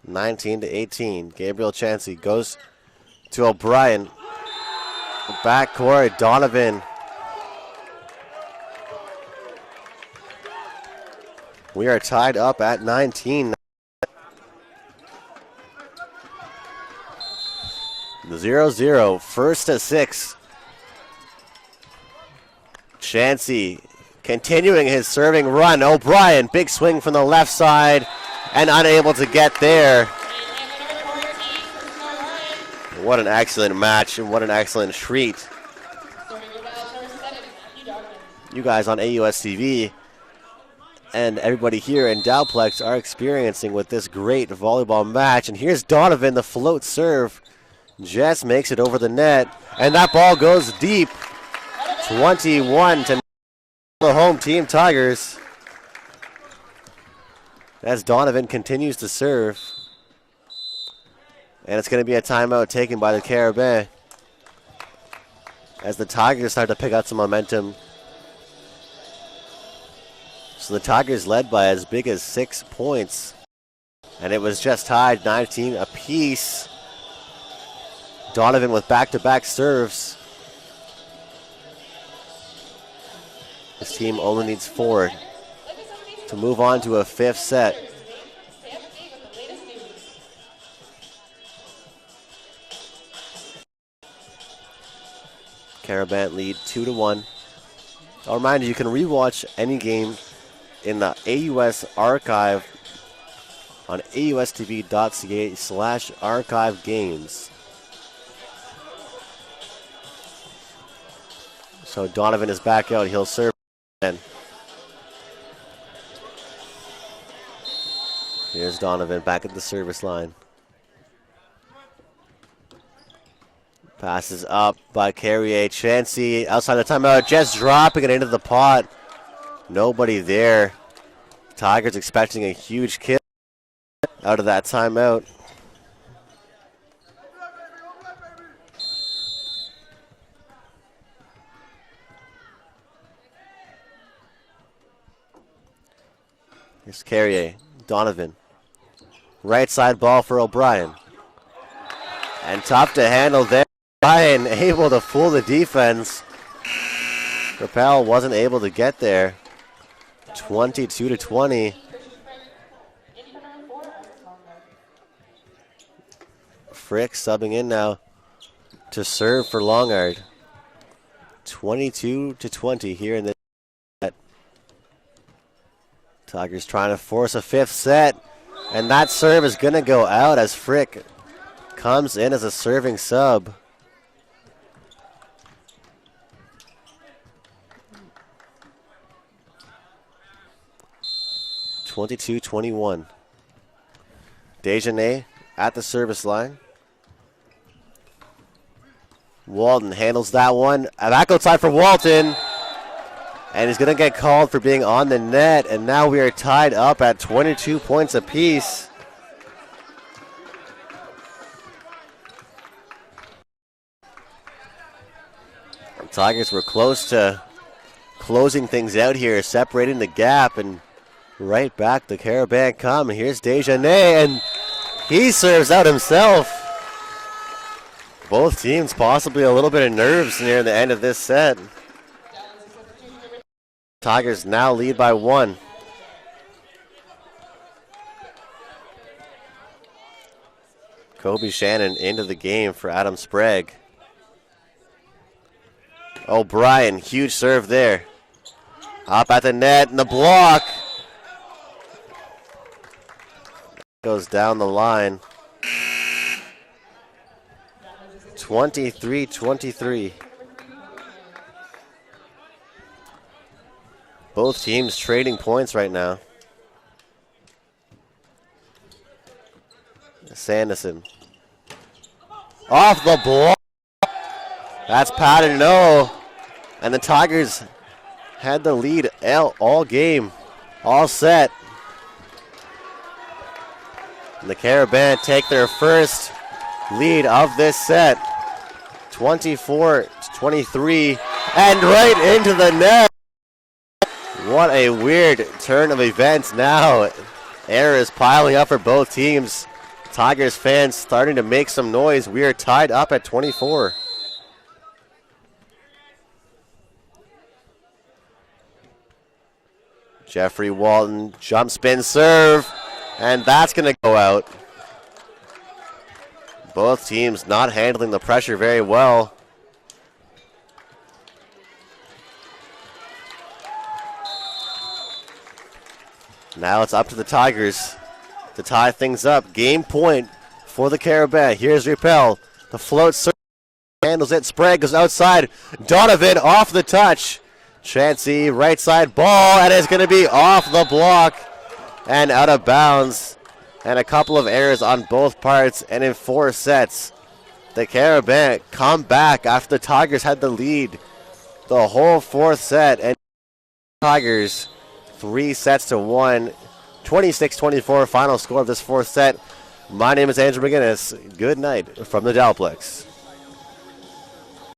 J: (19-18). Gabriel Chansey goes to O'Brien. Backcourt, Donovan. We are tied up at 19. 0-0, 1st to 6. Chansey continuing his serving run. O'Brien, big swing from the left side and unable to get there. What an excellent match and what an excellent treat. You guys on AUS TV and everybody here in Dowplex are experiencing with this great volleyball match. And here's Donovan, the float serve. Just makes it over the net, and that ball goes deep. 21 to the home team Tigers. As Donovan continues to serve. And it's going to be a timeout taken by the Carabin as the Tigers start to pick up some momentum. So the Tigers led by as big as 6 points. And it was just tied 19 apiece. Donovan with back-to-back serves. His team only needs 4 to move on to a 5th set. Carabin lead 2-1. I'll remind you, you can rewatch any game in the AUS archive on austv.ca/archive games. So Donovan is back out. He'll serve again. Here's Donovan back at the service line. Passes up by Carrier. Chansey outside the timeout, just dropping it into the pot. Nobody there. Tigers expecting a huge kill out of that timeout. Here's Carrier. Donovan. Right side ball for O'Brien. And tough to handle there. O'Brien able to fool the defense. Rappel wasn't able to get there. 22-20. Frick subbing in now to serve for Longard. 22-20 here in this set. Tigers trying to force a 5th set. And that serve is going to go out as Frick comes in as a serving sub. (22-21). Desjardins at the service line. Walton handles that one. A back outside for Walton. And he's going to get called for being on the net. And now we are tied up at 22 points apiece. The Tigers were close to closing things out here, separating the gap, and right back the Carabin come. Here's Desjardins, and he serves out himself. Both teams possibly a little bit of nerves near the end of this set. Tigers now lead by 1. Kobe Shannon into the game for Adam Sprague. O'Brien, huge serve there. Up at the net and the block. Goes down the line. 23-23. Both teams trading points right now. Sanderson. Off the block. That's padded no. And the Tigers had the lead all game, all set. And the Carabin take their first lead of this set. 24-23. And right into the net. What a weird turn of events now. Air is piling up for both teams. Tigers fans starting to make some noise. We are tied up at 24. Jeffrey Walton, jump spin serve, and that's going to go out. Both teams not handling the pressure very well. Now it's up to the Tigers to tie things up. Game point for the Carabin. Here's Repel. The float handles it. Sprague goes outside. Donovan off the touch. Chansey right side ball, and it's going to be off the block and out of bounds. And a couple of errors on both parts, and in 4 sets, the Carabin come back after the Tigers had the lead the whole 4th set, and Tigers 3-1, 26-24 final score of this 4th set. My name is Andrew McGinnis. Good night from the Dalplex.